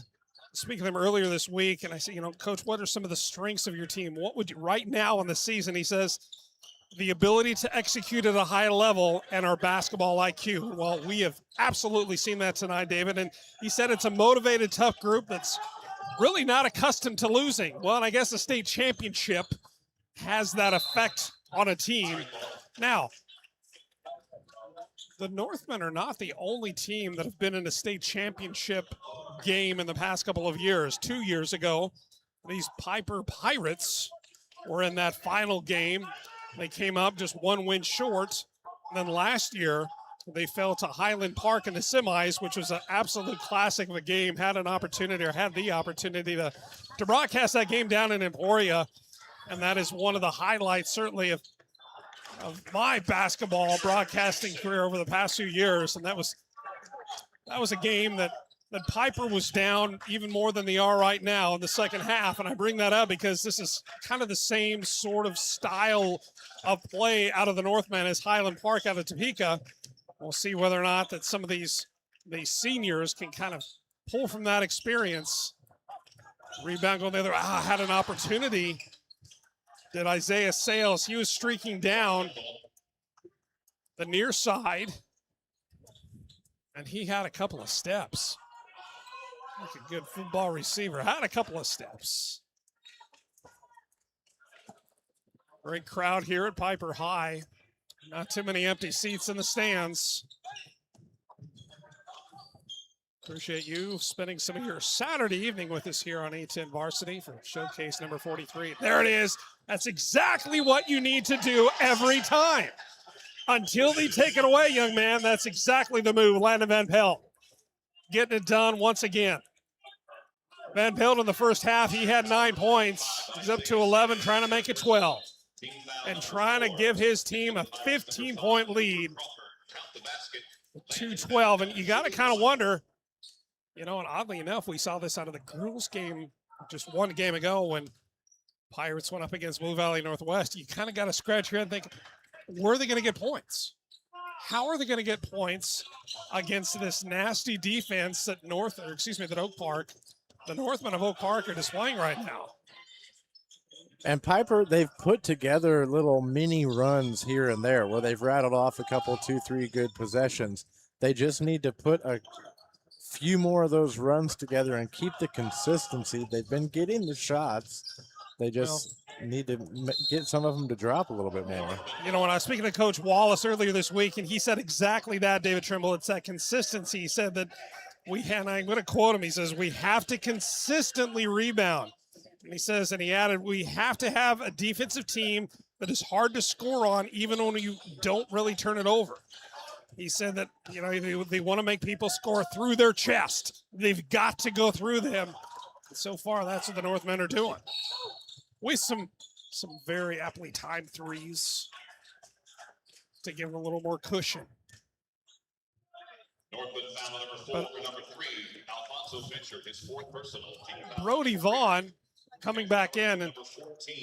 speak to him earlier this week, and I said, Coach, what are some of the strengths of your team? What would you, right now in the season, he says, the ability to execute at a high level and our basketball IQ. Well, we have absolutely seen that tonight, David. And he said it's a motivated, tough group that's really not accustomed to losing. Well, and I guess the state championship has that effect on a team. Now, the Northmen are not the only team that have been in a state championship game in the past couple of years. 2 years ago, these Piper Pirates were in that final game. They came up just 1 win short. And then last year, they fell to Highland Park in the semis, which was an absolute classic of a game. Had the opportunity to broadcast that game down in Emporia. And that is one of the highlights, certainly, of my basketball broadcasting career over the past few years. And that was a game that Piper was down even more than they are right now in the second half. And I bring that up because this is kind of the same sort of style of play out of the Northmen as Highland Park out of Topeka. We'll see whether or not that some of these seniors can kind of pull from that experience. Rebound going the other. Had an opportunity. Did Isaiah Sales. He was streaking down the near side. And he had a couple of steps. Like a good football receiver. Had a couple of steps. Great crowd here at Piper High. Not too many empty seats in the stands. Appreciate you spending some of your Saturday evening with us here on A10 Varsity for showcase number 43. There it is. That's exactly what you need to do every time. Until they take it away, young man, that's exactly the move. Landon Van Pelt getting it done once again. Van Pelt in the first half, he had 9 points. He's up to 11, trying to make it 12. And trying to give his team a 15-point lead. 2-12. And you got to kind of wonder, and oddly enough, we saw this out of the girls game just one game ago when Pirates went up against Blue Valley Northwest. You kind of got to scratch your head and think, where are they going to get points? How are they going to get points against this nasty defense that Oak Park, the Northmen of Oak Park are displaying right now? And Piper, they've put together little mini runs here and there where they've rattled off a couple, 2-3 good possessions. They just need to put a few more of those runs together and keep the consistency. They've been getting the shots. They just need to get some of them to drop a little bit more. When I was speaking to Coach Wallace earlier this week, and he said exactly that, David Trimble, it's that consistency. He said that I'm going to quote him, he says, we have to consistently rebound. And he says, and he added, we have to have a defensive team that is hard to score on even when you don't really turn it over. He said that, they want to make people score through their chest. They've got to go through them. And so far, that's what the Northmen are doing. With some very aptly timed threes to give them a little more cushion. Northland foul number 4 for number 3, Alfonso Fincher, his 4th personal. Brody Vaughn coming back in, and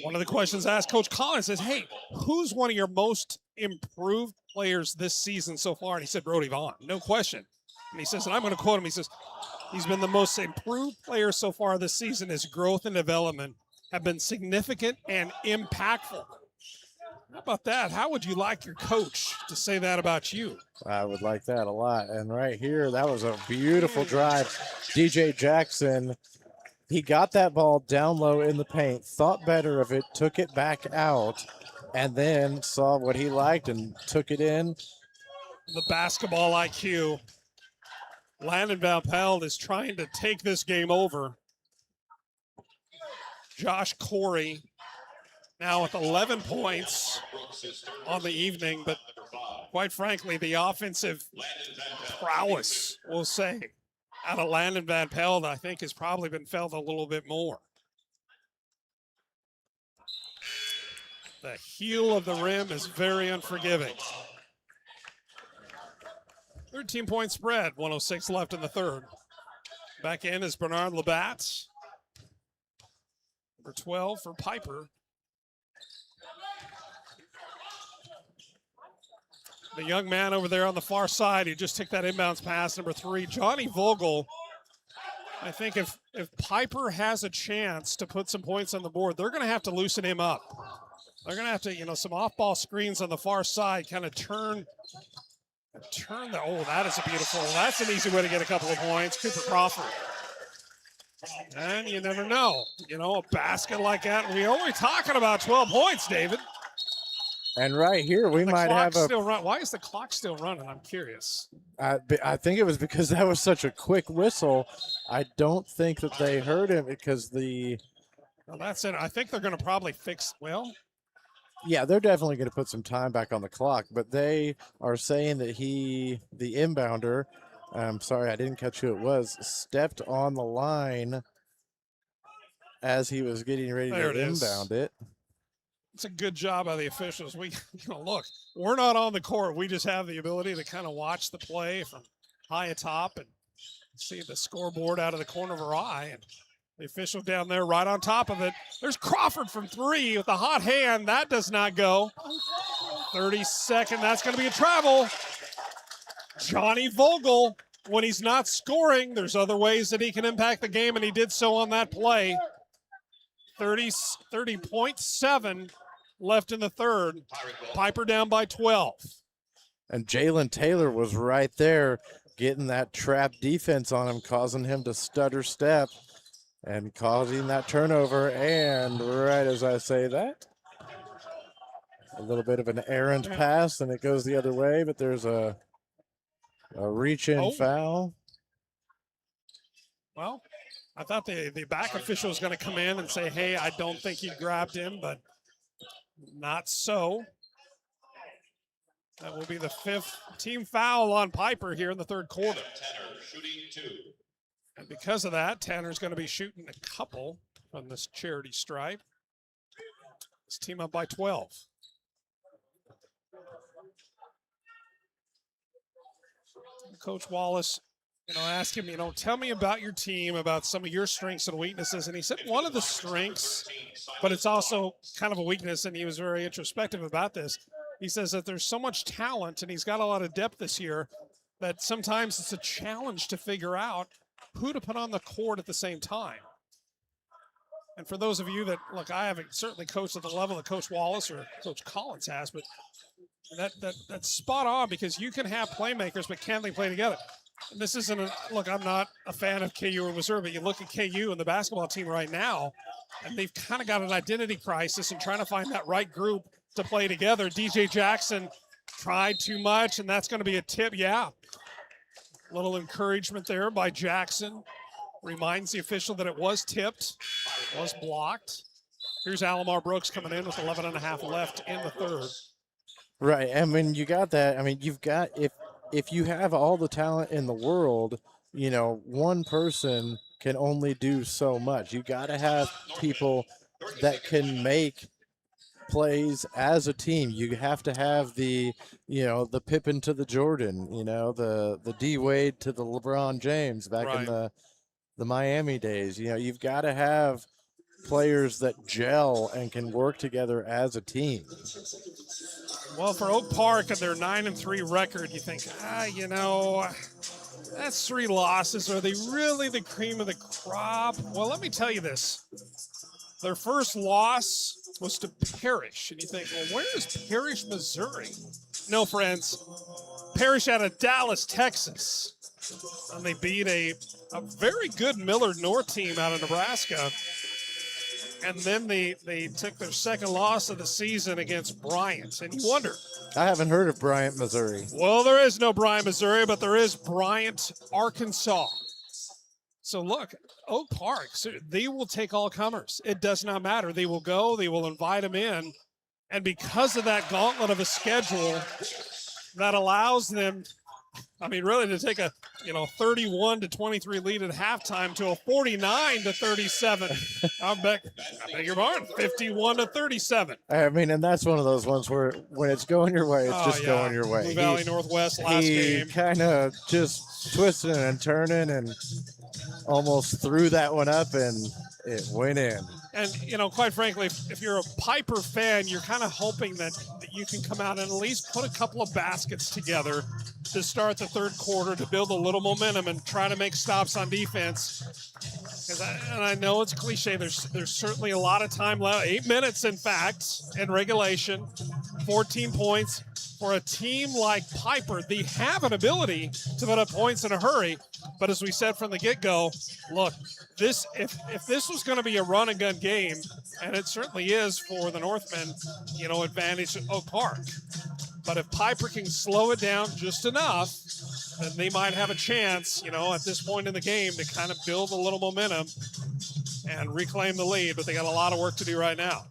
one of the questions asked Coach Collins is, hey, who's one of your most improved players this season so far? And he said Brody Vaughn, no question. And he says, and I'm going to quote him, he says, he's been the most improved player so far this season. His growth and development have been significant and impactful. How about that? How would you like your coach to say that about you? I would like that a lot. And right here, that was a beautiful drive. DJ Jackson, he got that ball down low in the paint, thought better of it, took it back out, and then saw what he liked and took it in. The basketball IQ. Landon Van Pelt is trying to take this game over. Josh Corey now with 11 points on the evening, but quite frankly, the offensive prowess, we'll say, out of Landon Van Pelt, I think has probably been felt a little bit more. The heel of the rim is very unforgiving. 13-point spread, 1:06 left in the third. Back in is Bernard Labatt. Number 12 for Piper. The young man over there on the far side who just took that inbounds pass, number 3, Johnny Vogel. I think if Piper has a chance to put some points on the board, they're going to have to loosen him up. They're going to have to, some off-ball screens on the far side, kind of turn that is that's an easy way to get a couple of points. Cooper Crawford. And you never know, a basket like that. We're only talking about 12 points, David. And right here, we The might have clock's a. still run. Why is the clock still running? I'm curious. I think it was because that was such a quick whistle. I don't think that they heard it because Well, that's it. I think they're going to probably fix. Well, yeah, they're definitely going to put some time back on the clock, but they are saying that the inbounder, I'm sorry, I didn't catch who it was, stepped on the line as he was getting ready There to it is. inbound it. it's a good job by the officials. We, look, we're not on the court. We just have the ability to kind of watch the play from high atop and see the scoreboard out of the corner of our eye. And the official down there right on top of it. There's Crawford from 3 with a hot hand. That does not go. 32nd. That's going to be a travel. Johnny Vogel, when he's not scoring, there's other ways that he can impact the game, and he did so on that play. 30.7 left in the third. Piper down by 12. And Jalen Taylor was right there getting that trap defense on him, causing him to stutter step and causing that turnover. And right as I say that, a little bit of an errant pass, and it goes the other way, but there's a reach-in foul. Well, I thought the back official was going to come in and say, hey, I don't think you grabbed him, but not so. That will be the 5th team foul on Piper here in the third quarter. Tanner shooting 2. And because of that, Tanner's going to be shooting a couple on this charity stripe. This team up by 12. Coach Wallace, asked him, tell me about your team, about some of your strengths and weaknesses. And he said one of the strengths, but it's also kind of a weakness, and he was very introspective about this. He says that there's so much talent, and he's got a lot of depth this year, that sometimes it's a challenge to figure out who to put on the court at the same time. And for those of you that, look, I haven't certainly coached at the level that Coach Wallace or Coach Collins has, but that's spot on, because you can have playmakers, but can they play together? And this isn't look, I'm not a fan of KU or Missouri, but you look at KU and the basketball team right now, and they've kind of got an identity crisis and trying to find that right group to play together. DJ Jackson tried too much, and that's going to be a tip. Yeah. A little encouragement there by Jackson. Reminds the official that it was tipped, was blocked. Here's Alomar Brooks coming in with 11.5 left in the third. Right. I mean, you got that. I mean, you've got, if you have all the talent in the world, one person can only do so much. You got to have people that can make plays as a team. You have to have the Pippen to the Jordan, the D Wade to the LeBron James back in the Miami days. You've got to have players that gel and can work together as a team. Well, for Oak Park and their 9-3 record, you think, that's 3 losses. Are they really the cream of the crop? Well, let me tell you this. Their first loss was to Parrish. And you think, well, where is Parrish, Missouri? No, friends. Parrish out of Dallas, Texas. And they beat a very good Millard North team out of Nebraska. And then they took their second loss of the season against Bryant. And you wonder. I haven't heard of Bryant, Missouri. Well, there is no Bryant, Missouri, but there is Bryant, Arkansas. So look, Oak Park, they will take all comers. It does not matter. They will go. They will invite them in. And because of that gauntlet of a schedule that allows them, really to take a 31-23 lead at halftime to a 49-37. I beg your pardon, 51-37. And that's one of those ones where when it's going your way, it's just going your way. Blue Valley Northwest last game. He kind of just twisting and turning and almost threw that one up, and it went in. And, quite frankly, if you're a Piper fan, you're kind of hoping that you can come out and at least put a couple of baskets together to start the third quarter to build a little momentum and try to make stops on defense. And I know it's cliche. There's certainly a lot of time left. 8 minutes, in fact, in regulation. 14 points. For a team like Piper, they have an ability to put up points in a hurry. But as we said from the get-go, look, this if this was going to be a run-and-gun game, and it certainly is for the Northmen, advantage at Oak Park. But if Piper can slow it down just enough, then they might have a chance, at this point in the game to kind of build a little momentum and reclaim the lead. But they got a lot of work to do right now.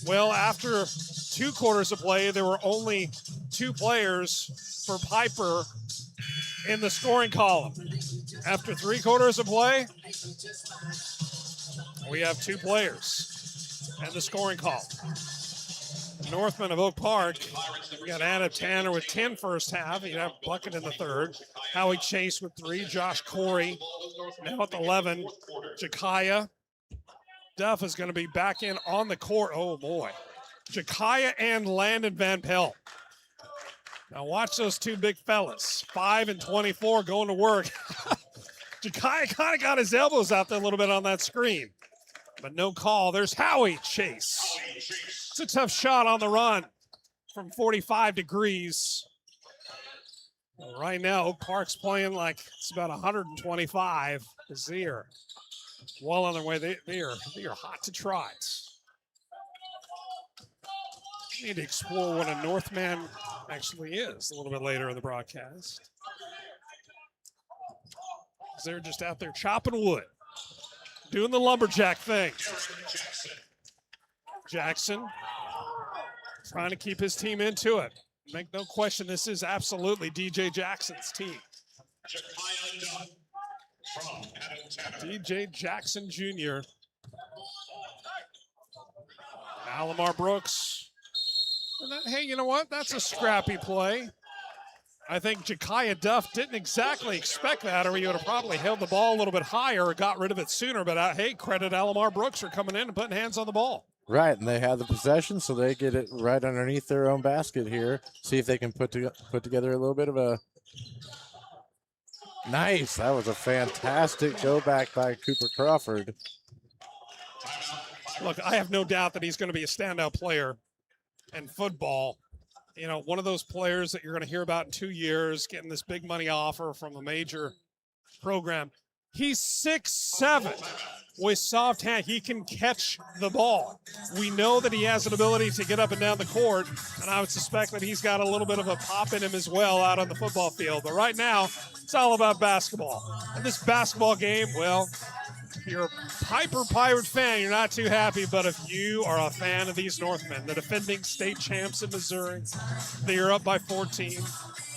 Well, after 2 quarters of play, there were only 2 players for Piper in the scoring column. After 3 quarters of play, we have 2 players in the scoring column. The Northmen of Oak Park, we got Adam Tanner with 10 first half. You have Bucket in the third. Howie Chase with 3. Josh Corey now at 11. Jakaya Duff is going to be back in on the court. Oh, boy. Jakaya and Landon Van Pelt. Now watch those 2 big fellas. 5 and 24 going to work. Jakaya kind of got his elbows out there a little bit on that screen. But no call. There's Howie Chase. It's a tough shot on the run from 45 degrees. Right now, Oak Park's playing like it's about 125 to 0. Well on their way. They are hot to trot. Need to explore what a Northman actually is a little bit later in the broadcast. They're just out there chopping wood, doing the lumberjack thing. Jackson trying to keep his team into it. Make no question, this is absolutely DJ Jackson's team. DJ Jackson Jr. Alamar Brooks. Hey, you know what? That's a scrappy play. I think Jakaya Duff didn't exactly expect that, or he would have probably held the ball a little bit higher or got rid of it sooner. But, hey, credit Alamar Brooks for coming in and putting hands on the ball. Right, and they have the possession, so they get it right underneath their own basket here. See if they can put together a little bit of a nice. That was a fantastic go back by Cooper Crawford. Look, I have no doubt that he's going to be a standout player in football. One of those players that you're going to hear about in 2 years, getting this big money offer from a major program. He's 6'7". With soft hand, he can catch the ball. We know that he has an ability to get up and down the court, and I would suspect that he's got a little bit of a pop in him as well out on the football field. But right now, it's all about basketball. And this basketball game, well, if you're a Piper Pirate fan, you're not too happy, but if you are a fan of these Northmen, the defending state champs in Missouri, they are up by 14.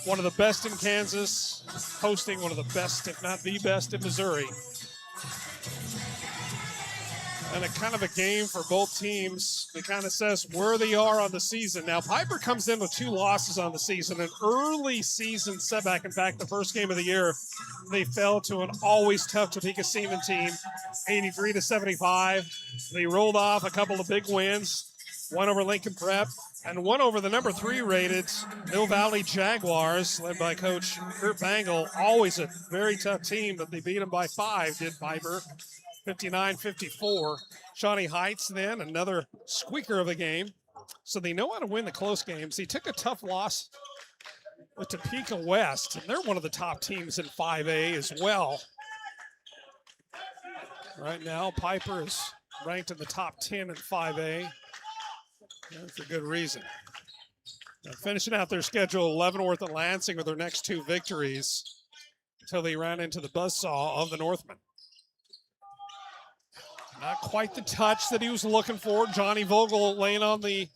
One of the best in Kansas, hosting one of the best, if not the best, in Missouri. And a kind of a game for both teams that kind of says where they are on the season. Now, Piper comes in with 2 losses on the season, an early season setback. In fact, the first game of the year, they fell to an always tough Topeka Seaman team, 83-75. They rolled off a couple of big wins, one over Lincoln Prep and one over the number 3 rated Mill Valley Jaguars, led by Coach Kurt Bangle. Always a very tough team, but they beat them by 5, did Piper. 59-54. Shawnee Heights then, another squeaker of a game. So they know how to win the close games. He took a tough loss with Topeka West, and they're one of the top teams in 5A as well. Right now, Piper is ranked in the top 10 in 5A. And for good reason. Now, finishing out their schedule, Leavenworth and Lansing with their next 2 victories until they ran into the buzzsaw of the Northmen. Not quite the touch that he was looking for. Johnny Vogel laying on the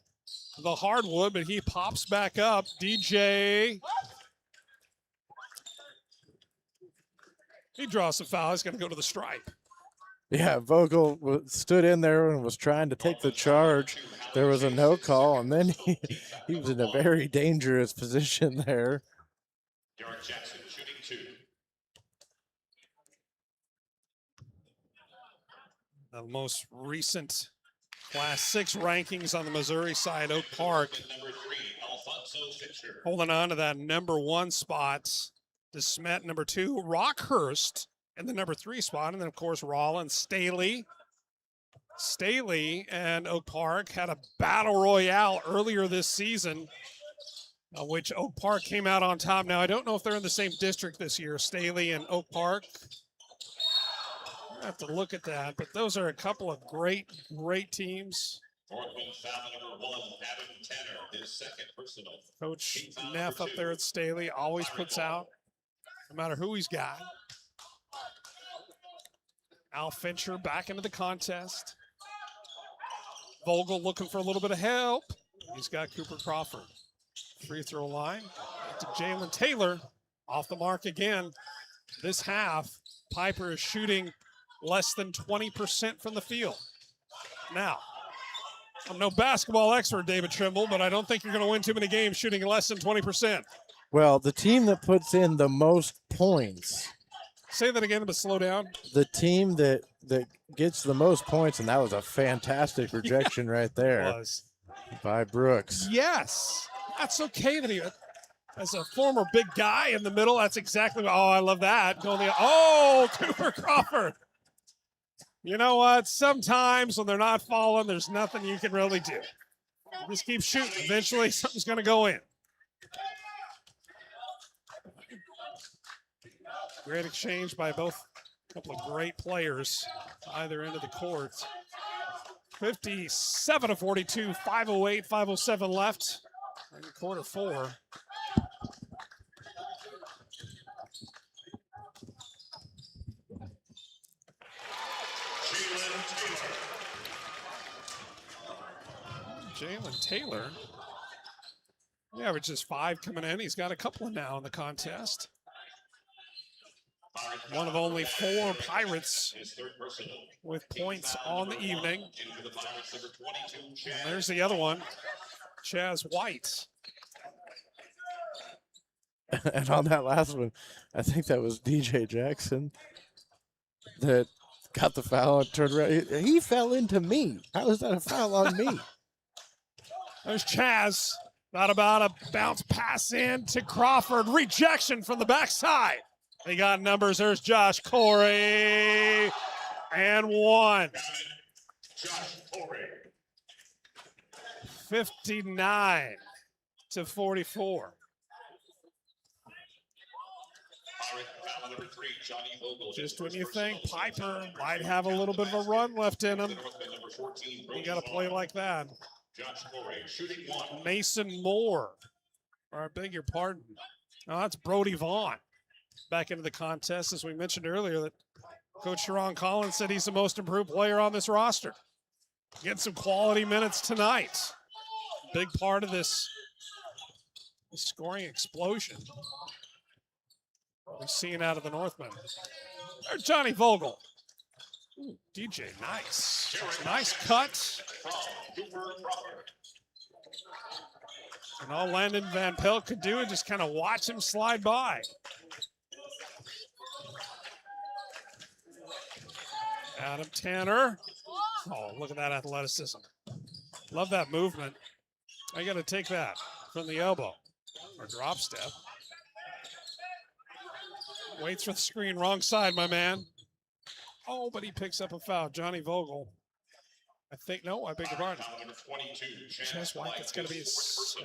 hardwood, but he pops back up. DJ. He draws a foul. He's going to go to the stripe. Yeah, Vogel stood in there and was trying to take the charge. There was a no call, and then he was in a very dangerous position there. Derek Jackson shooting 2. The most recent Class 6 rankings on the Missouri side, Oak Park, holding on to that number 1 spot. DeSmet, number 2. Rockhurst in the number 3 spot. And then, of course, Rollins, Staley. Staley and Oak Park had a battle royale earlier this season. which Oak Park came out on top. Now, I don't know if they're in the same district this year, Staley and Oak Park. I have to look at that, but those are a couple of great teams. Northman foul number 1, Adam Tanner, his second personal. Coach Neff up there at Staley always puts out, no matter who he's got. Al Fincher back into the contest. Vogel looking for a little bit of help. He's got Cooper Crawford. Free throw line to Jalen Taylor. Off the mark again. This half, Piper is shooting less than 20% from the field. Now, I'm no basketball expert, David Trimble, but I don't think you're going to win too many games shooting less than 20%. Well, the team that puts in the most points. Say that again, but slow down. The team that gets the most points, and that was a fantastic rejection right there by Brooks. Yes. That's okay that he, as a former big guy in the middle, that's exactly what, I love that. Cooper Crawford. You know what? Sometimes when they're not falling, there's nothing you can really do. Just keep shooting. Eventually, something's going to go in. Great exchange by both. A couple of great players either end of the court. 57-42, 5:08, 5:07 left in quarter 4. Jalen Taylor. He averages 5 coming in. He's got a couple now in the contest. One of only 4 Pirates with points on the evening. And there's the other one, Chaz White. And on that last one, I think that was DJ Jackson that got the foul and turned around. He fell into me. How is that a foul on me? There's Chaz. Not about a bounce pass in to Crawford. Rejection from the backside. They got numbers. There's Josh Corey. And 1. 59-44. Just when you think Piper might have a little bit of a run left in him, you got to play like that. Mason Moore, or I beg your pardon. Oh, that's Brody Vaughn back into the contest. As we mentioned earlier, that Coach Sharon Collins said he's the most improved player on this roster. Getting some quality minutes tonight. Big part of this scoring explosion we're seeing out of the Northmen. There's Johnny Vogel. Ooh, DJ, nice. Nice cut. And all Landon Van Pelt could do is just kind of watch him slide by. Adam Tanner. Oh, look at that athleticism. Love that movement. I got to take that from the elbow or drop step. Waits for the screen, wrong side, my man. Oh, but he picks up a foul. Johnny Vogel. I think, no, I beg your pardon. Chaz White, that's got to be his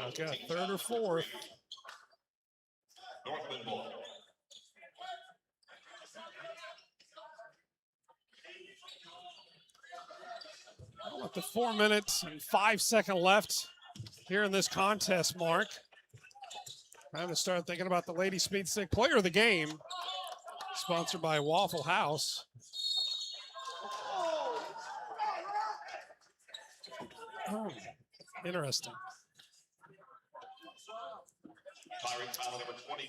third or fourth. With the 4 minutes and 5 seconds left here in this contest, Mark. Time to start thinking about the Lady Speed Stick Player of the Game, sponsored by Waffle House. Oh, interesting.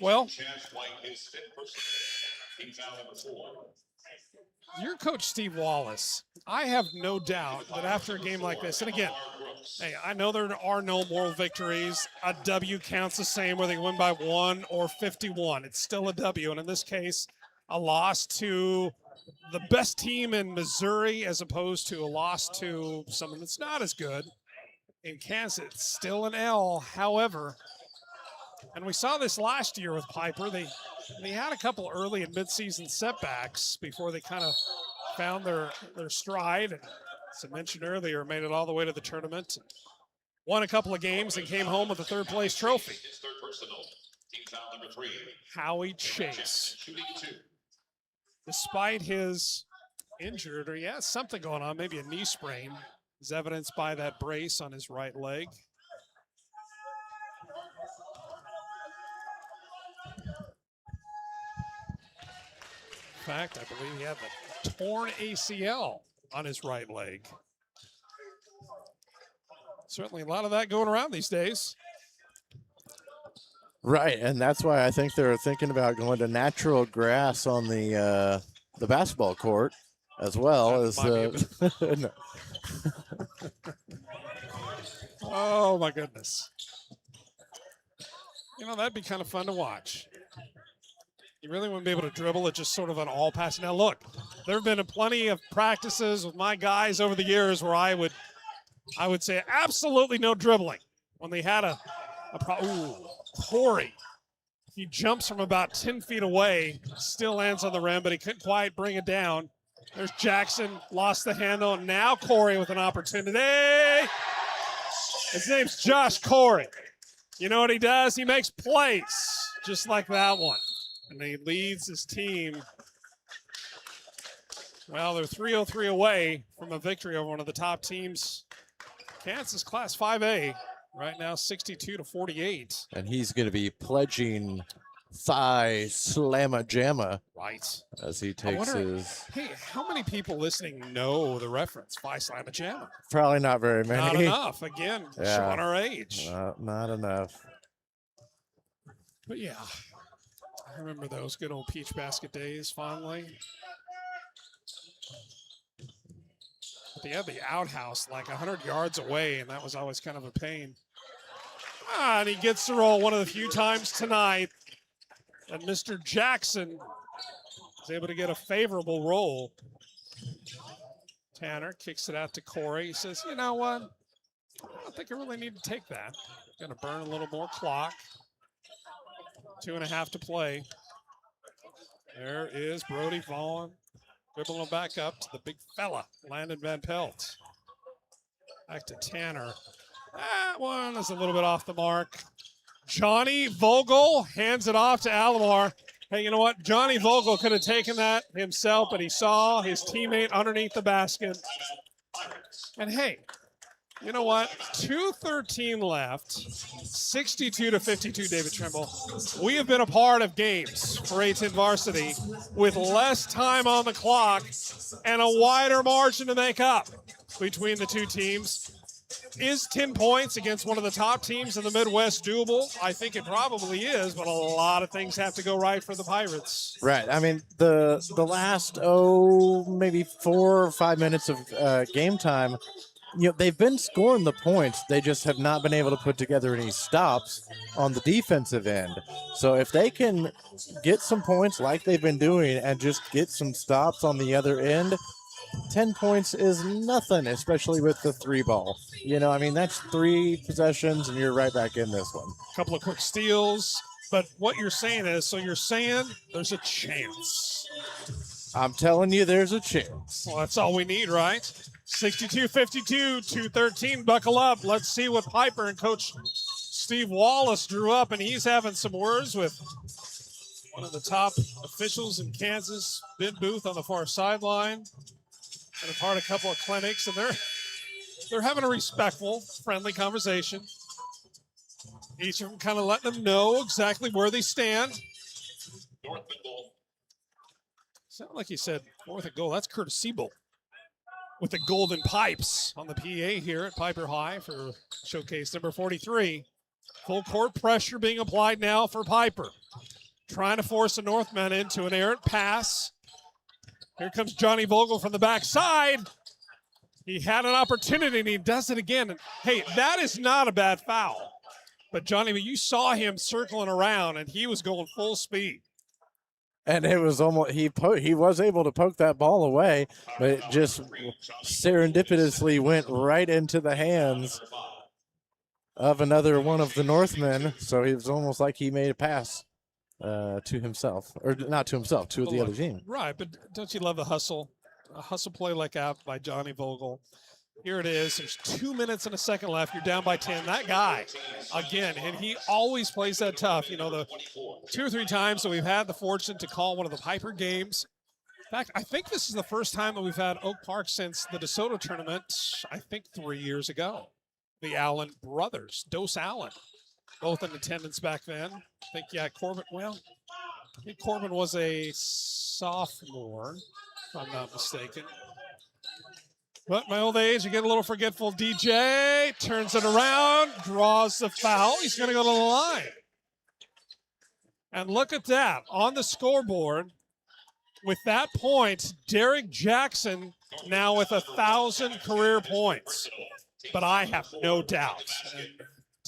Well, your coach, Steve Wallace, I have no doubt that after a game like this, and again, hey, I know there are no moral victories. A W counts the same whether you win by 1 or 51. It's still a W, and in this case, a loss to the best team in Missouri as opposed to a loss to someone that's not as good. In Kansas, it's still an L. However, and we saw this last year with Piper, they had a couple early and midseason setbacks before they kind of found their stride. And as I mentioned earlier, made it all the way to the tournament. won a couple of games and came home with a third-place trophy. His third personal. Team foul number 3. Howie Chase, Shooting 2. despite his injured, or he has something going on, maybe a knee sprain, is evidenced by that brace on his right leg. In fact, I believe he had the torn ACL on his right leg. Certainly a lot of that going around these days. Right, and that's why I think they're thinking about going to natural grass on the basketball court as well as. No. Oh my goodness! You know, that'd be kind of fun to watch. You really wouldn't be able to dribble it, just sort of an all pass. Now look, there have been plenty of practices with my guys over the years where I would say absolutely no dribbling. When they had Corey, he jumps from about 10 feet away, still lands on the rim, but he couldn't quite bring it down. There's Jackson, lost the handle, and now Corey with an opportunity. His name's Josh Corey. You know what he does? He makes plays, just like that one. And he leads his team. Well, they're 303 away from a victory over one of the top teams. Kansas Class 5A, right now 62-48. And he's going to be pledging thigh slamma jamma. Right. As he takes his. Hey, how many people listening know the reference? Thigh slamma jamma? Probably not very many. Not enough. Again, showing our age. Not enough. But yeah, I remember those good old peach basket days fondly. They had the outhouse like 100 yards away, and that was always kind of a pain. And he gets to roll one of the few times tonight that Mr. Jackson is able to get a favorable roll. Tanner kicks it out to Corey. He says, you know what? I don't think I really need to take that. Going to burn a little more clock. 2.5 to play. There is Brody Vaughn. Dribbling him back up to the big fella, Landon Van Pelt. Back to Tanner. That one is a little bit off the mark. Johnny Vogel hands it off to Alomar. Hey, you know what? Johnny Vogel could have taken that himself, but he saw his teammate underneath the basket. And hey, you know what? 2:13 left, 62-52, David Trimble. We have been a part of games for A10 Varsity with less time on the clock and a wider margin to make up between the two teams. Is 10 points against one of the top teams in the Midwest doable? I think it probably is, but a lot of things have to go right for the Pirates. Right. I mean, the last, maybe 4 or 5 minutes of game time, they've been scoring the points. They just have not been able to put together any stops on the defensive end. So if they can get some points like they've been doing and just get some stops on the other end, 10 points is nothing, especially with the 3-ball. That's 3 possessions and you're right back in this one. A couple of quick steals. But what you're saying is, so you're saying there's a chance. I'm telling you, there's a chance. Well, that's all we need, right? 62-52, 2:13. Buckle up. Let's see what Piper and Coach Steve Wallace drew up, and he's having some words with one of the top officials in Kansas, Ben Booth, on the far sideline. And a part of a couple of clinics, and they're having a respectful, friendly conversation. Each of them kind of letting them know exactly where they stand. North and goal. Sound like he said north and goal. That's Curtis Siebel with the golden pipes on the PA here at Piper High for showcase number 43. Full court pressure being applied now for Piper. Trying to force the Northmen into an errant pass. Here comes Johnny Vogel from the backside. He had an opportunity, and he does it again. And hey, that is not a bad foul. But Johnny, you saw him circling around, and he was going full speed. And it was almost he was able to poke that ball away, but it just serendipitously went right into the hands of another one of the Northmen. So it was almost like he made a pass to himself, or not to himself, to the other team. Right, but don't you love the hustle? A hustle play like that by Johnny Vogel. Here it is. There's 2 minutes and a second left. You're down by 10. That guy, again, and he always plays that tough. You know, the 2 or 3 times that we've had the fortune to call one of the Piper games. In fact, I think this is the first time that we've had Oak Park since the DeSoto tournament, I think 3 years ago. The Allen brothers, Dos Allen, both in attendance back then. I think, yeah, Corbin, well, I think Corbin was a sophomore, if I'm not mistaken. But my old age, you get a little forgetful. DJ turns it around, draws the foul. He's going to go to the line. And look at that. On the scoreboard, with that point, Derek Jackson now with 1,000 career points. But I have no doubt, and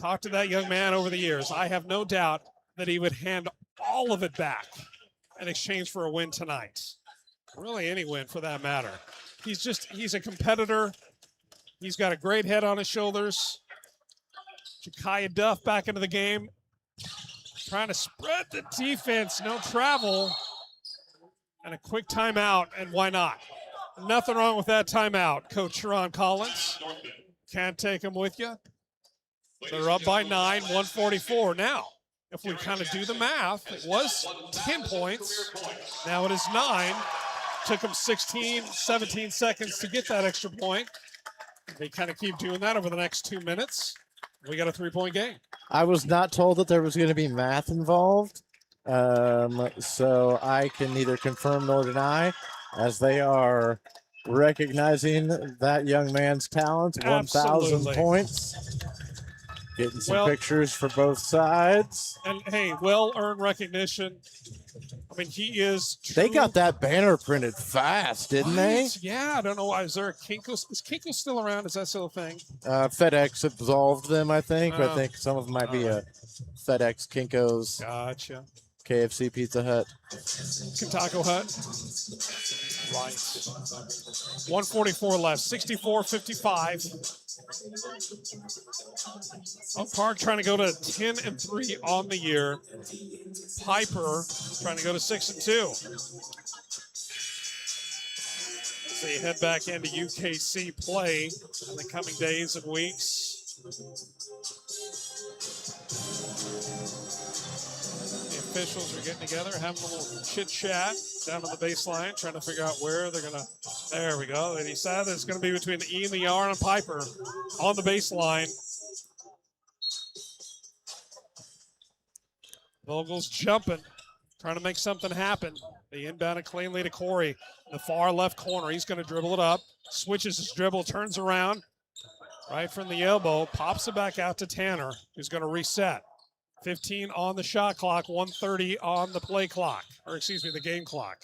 talked to that young man over the years, I have no doubt that he would hand all of it back in exchange for a win tonight. Really any win for that matter. He's a competitor. He's got a great head on his shoulders. Ja'Kiah Duff back into the game. Trying to spread the defense, no travel. And a quick timeout, and why not? Nothing wrong with that timeout, Coach Sharon Collins. Can't take him with you. They're up by 9, 144. Now, if we kind of do the math, it was 10 points. Now it is 9. Took them 16, 17 seconds to get that extra point. They kind of keep doing that over the next 2 minutes. We got a 3-point game. I was not told that there was going to be math involved, so I can neither confirm nor deny, as they are recognizing that young man's talent. 1,000 points. Getting some pictures for both sides. And, hey, well-earned recognition. I mean, he is true. They got that banner printed fast, didn't they? Yeah, I don't know why. Is there a Kinko's? Is Kinko still around? Is that still a thing? FedEx absolved them, I think. I think some of them might be a FedEx, Kinko's. Gotcha. KFC, Pizza Hut. Taco Hut. Right. 144 left. 64-55. Oak Park trying to go to 10-3 on the year. Piper trying to go to 6-2. So you head back into UKC play in the coming days and weeks. The officials are getting together, having a little chit-chat down on the baseline, trying to figure out where they're going to. There we go. They decided it's going to be between the E and the R and Piper on the baseline. Vogel's jumping, trying to make something happen. They inbound it cleanly to Corey in the far left corner. He's going to dribble it up, switches his dribble, turns around, right from the elbow, pops it back out to Tanner, who's going to reset. 15 on the shot clock, 1:30 on the play clock, or excuse me, the game clock.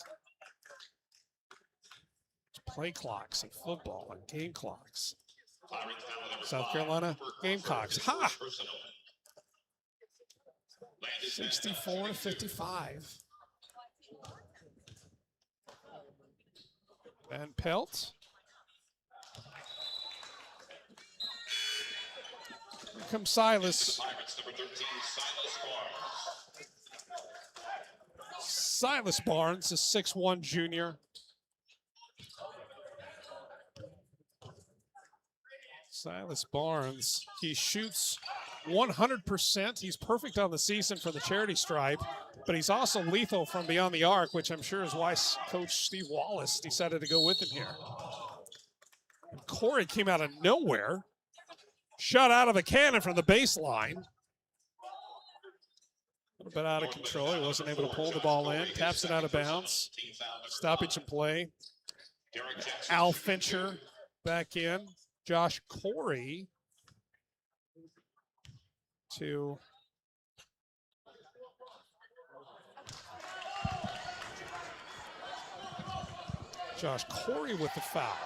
Play clocks in football and game clocks. South Carolina Gamecocks. Ha! 64-55. Van Pelt. Here comes Silas. Silas Barnes, a 6'1" junior. Silas Barnes, he shoots 100%. He's perfect on the season for the charity stripe, but he's also lethal from beyond the arc, which I'm sure is why Coach Steve Wallace decided to go with him here. And Corey came out of nowhere, shot out of a cannon from the baseline. A little bit out of control. He wasn't able to pull the ball in. Taps it out of bounds. Stoppage and play. Al Fincher back in. Josh Corey to Josh Corey with the foul.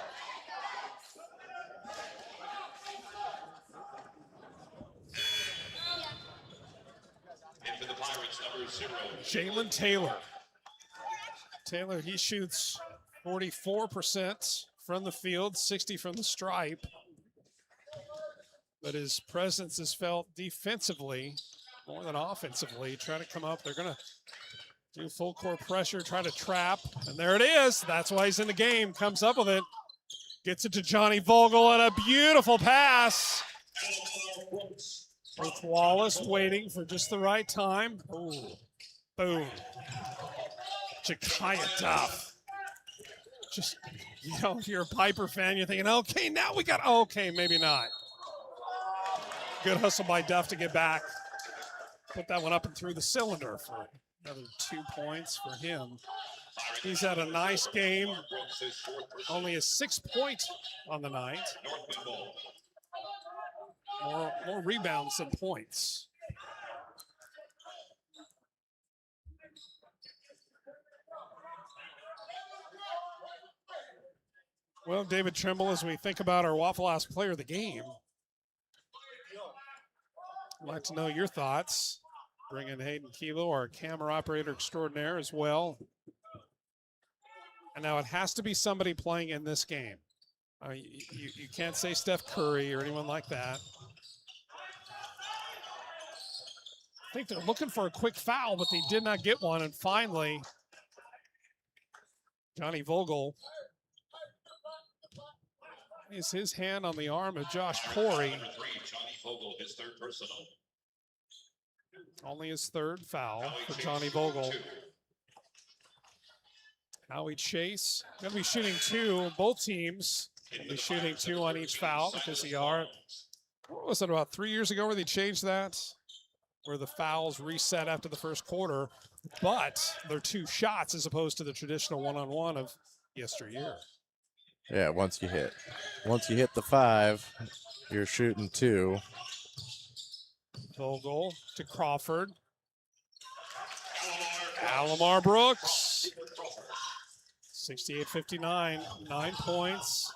Jalen Taylor. Taylor, he shoots 44% from the field, 60 from the stripe. But his presence is felt defensively more than offensively. Trying to come up. They're going to do full court pressure, try to trap. And there it is. That's why he's in the game. Comes up with it. Gets it to Johnny Vogel and a beautiful pass. Coach Wallace waiting for just the right time. Ooh, boom. Jakaya Duff. Just, if you're a Piper fan, you're thinking, okay, now we got, okay, maybe not. Good hustle by Duff to get back. Put that one up and through the cylinder for another 2 points for him. He's had a nice game. Only a 6-point on the night. More rebounds than points. Well, David Trimble, as we think about our Waffle House player of the game, I'd like to know your thoughts. Bring in Hayden Kilo, our camera operator extraordinaire as well. And now it has to be somebody playing in this game. You can't say Steph Curry or anyone like that. I think they're looking for a quick foul, but they did not get one. And finally, Johnny Vogel is his hand on the arm of Josh Corey. Johnny Vogel, his third personal. Only his third foul for Johnny Vogel. Howie Chase going to be shooting 2. Both teams will be shooting 2 on each foul because they are. What was it, about 3 years ago where they changed that? Where the fouls reset after the first quarter, but they're 2 shots as opposed to the traditional one-on-one of yesteryear. Yeah, once you hit the 5, you're shooting 2. Vogel to Crawford. Alamar Brooks. 68-59, 9 points.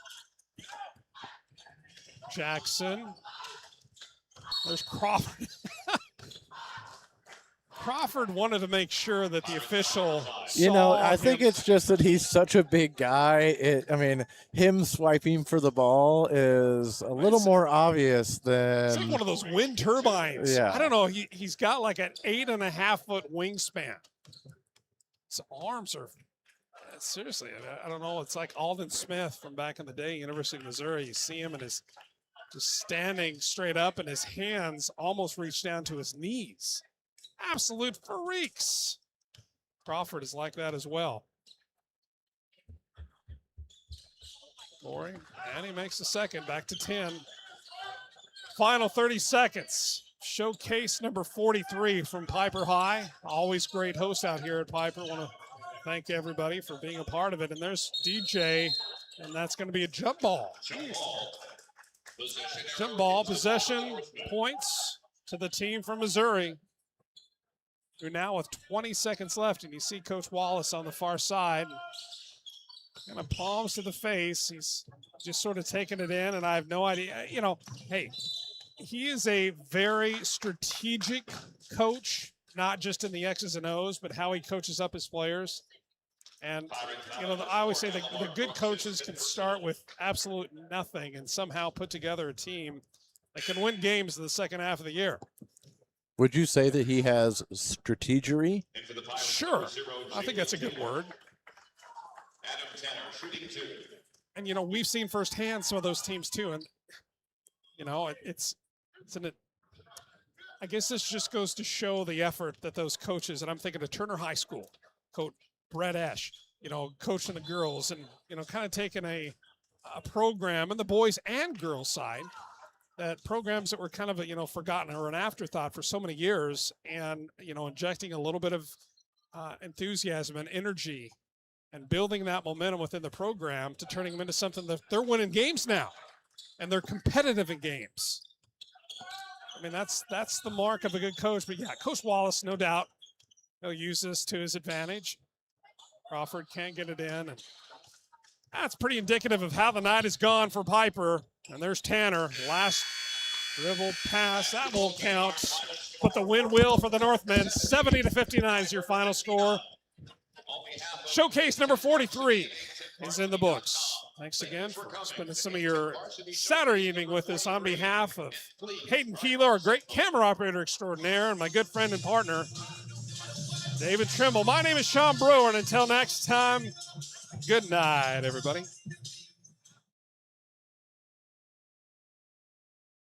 Jackson. There's Crawford. Crawford wanted to make sure that the official saw I think him. it's just that he's such a big guy. Him swiping for the ball is a little more obvious than. It's like one of those wind turbines. Yeah. I don't know. He's got like an 8.5-foot wingspan. His arms are seriously. I don't know. It's like Alden Smith from back in the day, University of Missouri. You see him and his just standing straight up, and his hands almost reach down to his knees. Absolute freaks. Crawford is like that as well. Laurie, and he makes the second, back to 10. Final 30 seconds. Showcase number 43 from Piper High. Always great host out here at Piper. Want to thank everybody for being a part of it. And there's DJ, and that's going to be a jump ball. Jump ball, possession, points to the team from Missouri. You're now with 20 seconds left, and you see Coach Wallace on the far side. Kind of palms to the face. He's just sort of taking it in, and I have no idea. Hey, he is a very strategic coach, not just in the X's and O's, but how he coaches up his players. And, I always say the good coaches can start with absolute nothing and somehow put together a team that can win games in the second half of the year. Would you say that he has strategery? Sure. I think that's a good word. And, we've seen firsthand some of those teams too. And, I guess this just goes to show the effort that those coaches, and I'm thinking of Turner High School, Coach Brett Esch, coaching the girls and, kind of taking a program in the boys and girls side, that programs that were kind of, forgotten or an afterthought for so many years, and, injecting a little bit of enthusiasm and energy and building that momentum within the program to turning them into something that they're winning games now, and they're competitive in games. I mean, that's the mark of a good coach. But, yeah, Coach Wallace, no doubt, he'll use this to his advantage. Crawford can't get it in. And that's pretty indicative of how the night has gone for Piper. And there's Tanner. Last dribble pass. That won't count. But the win will for the Northmen. 70-59 is your final score. Showcase number 43 is in the books. Thanks again for spending some of your Saturday evening with us. On behalf of Hayden Keeler, our great camera operator extraordinaire, and my good friend and partner, David Trimble. My name is Sean Brewer, and until next time, good night, everybody.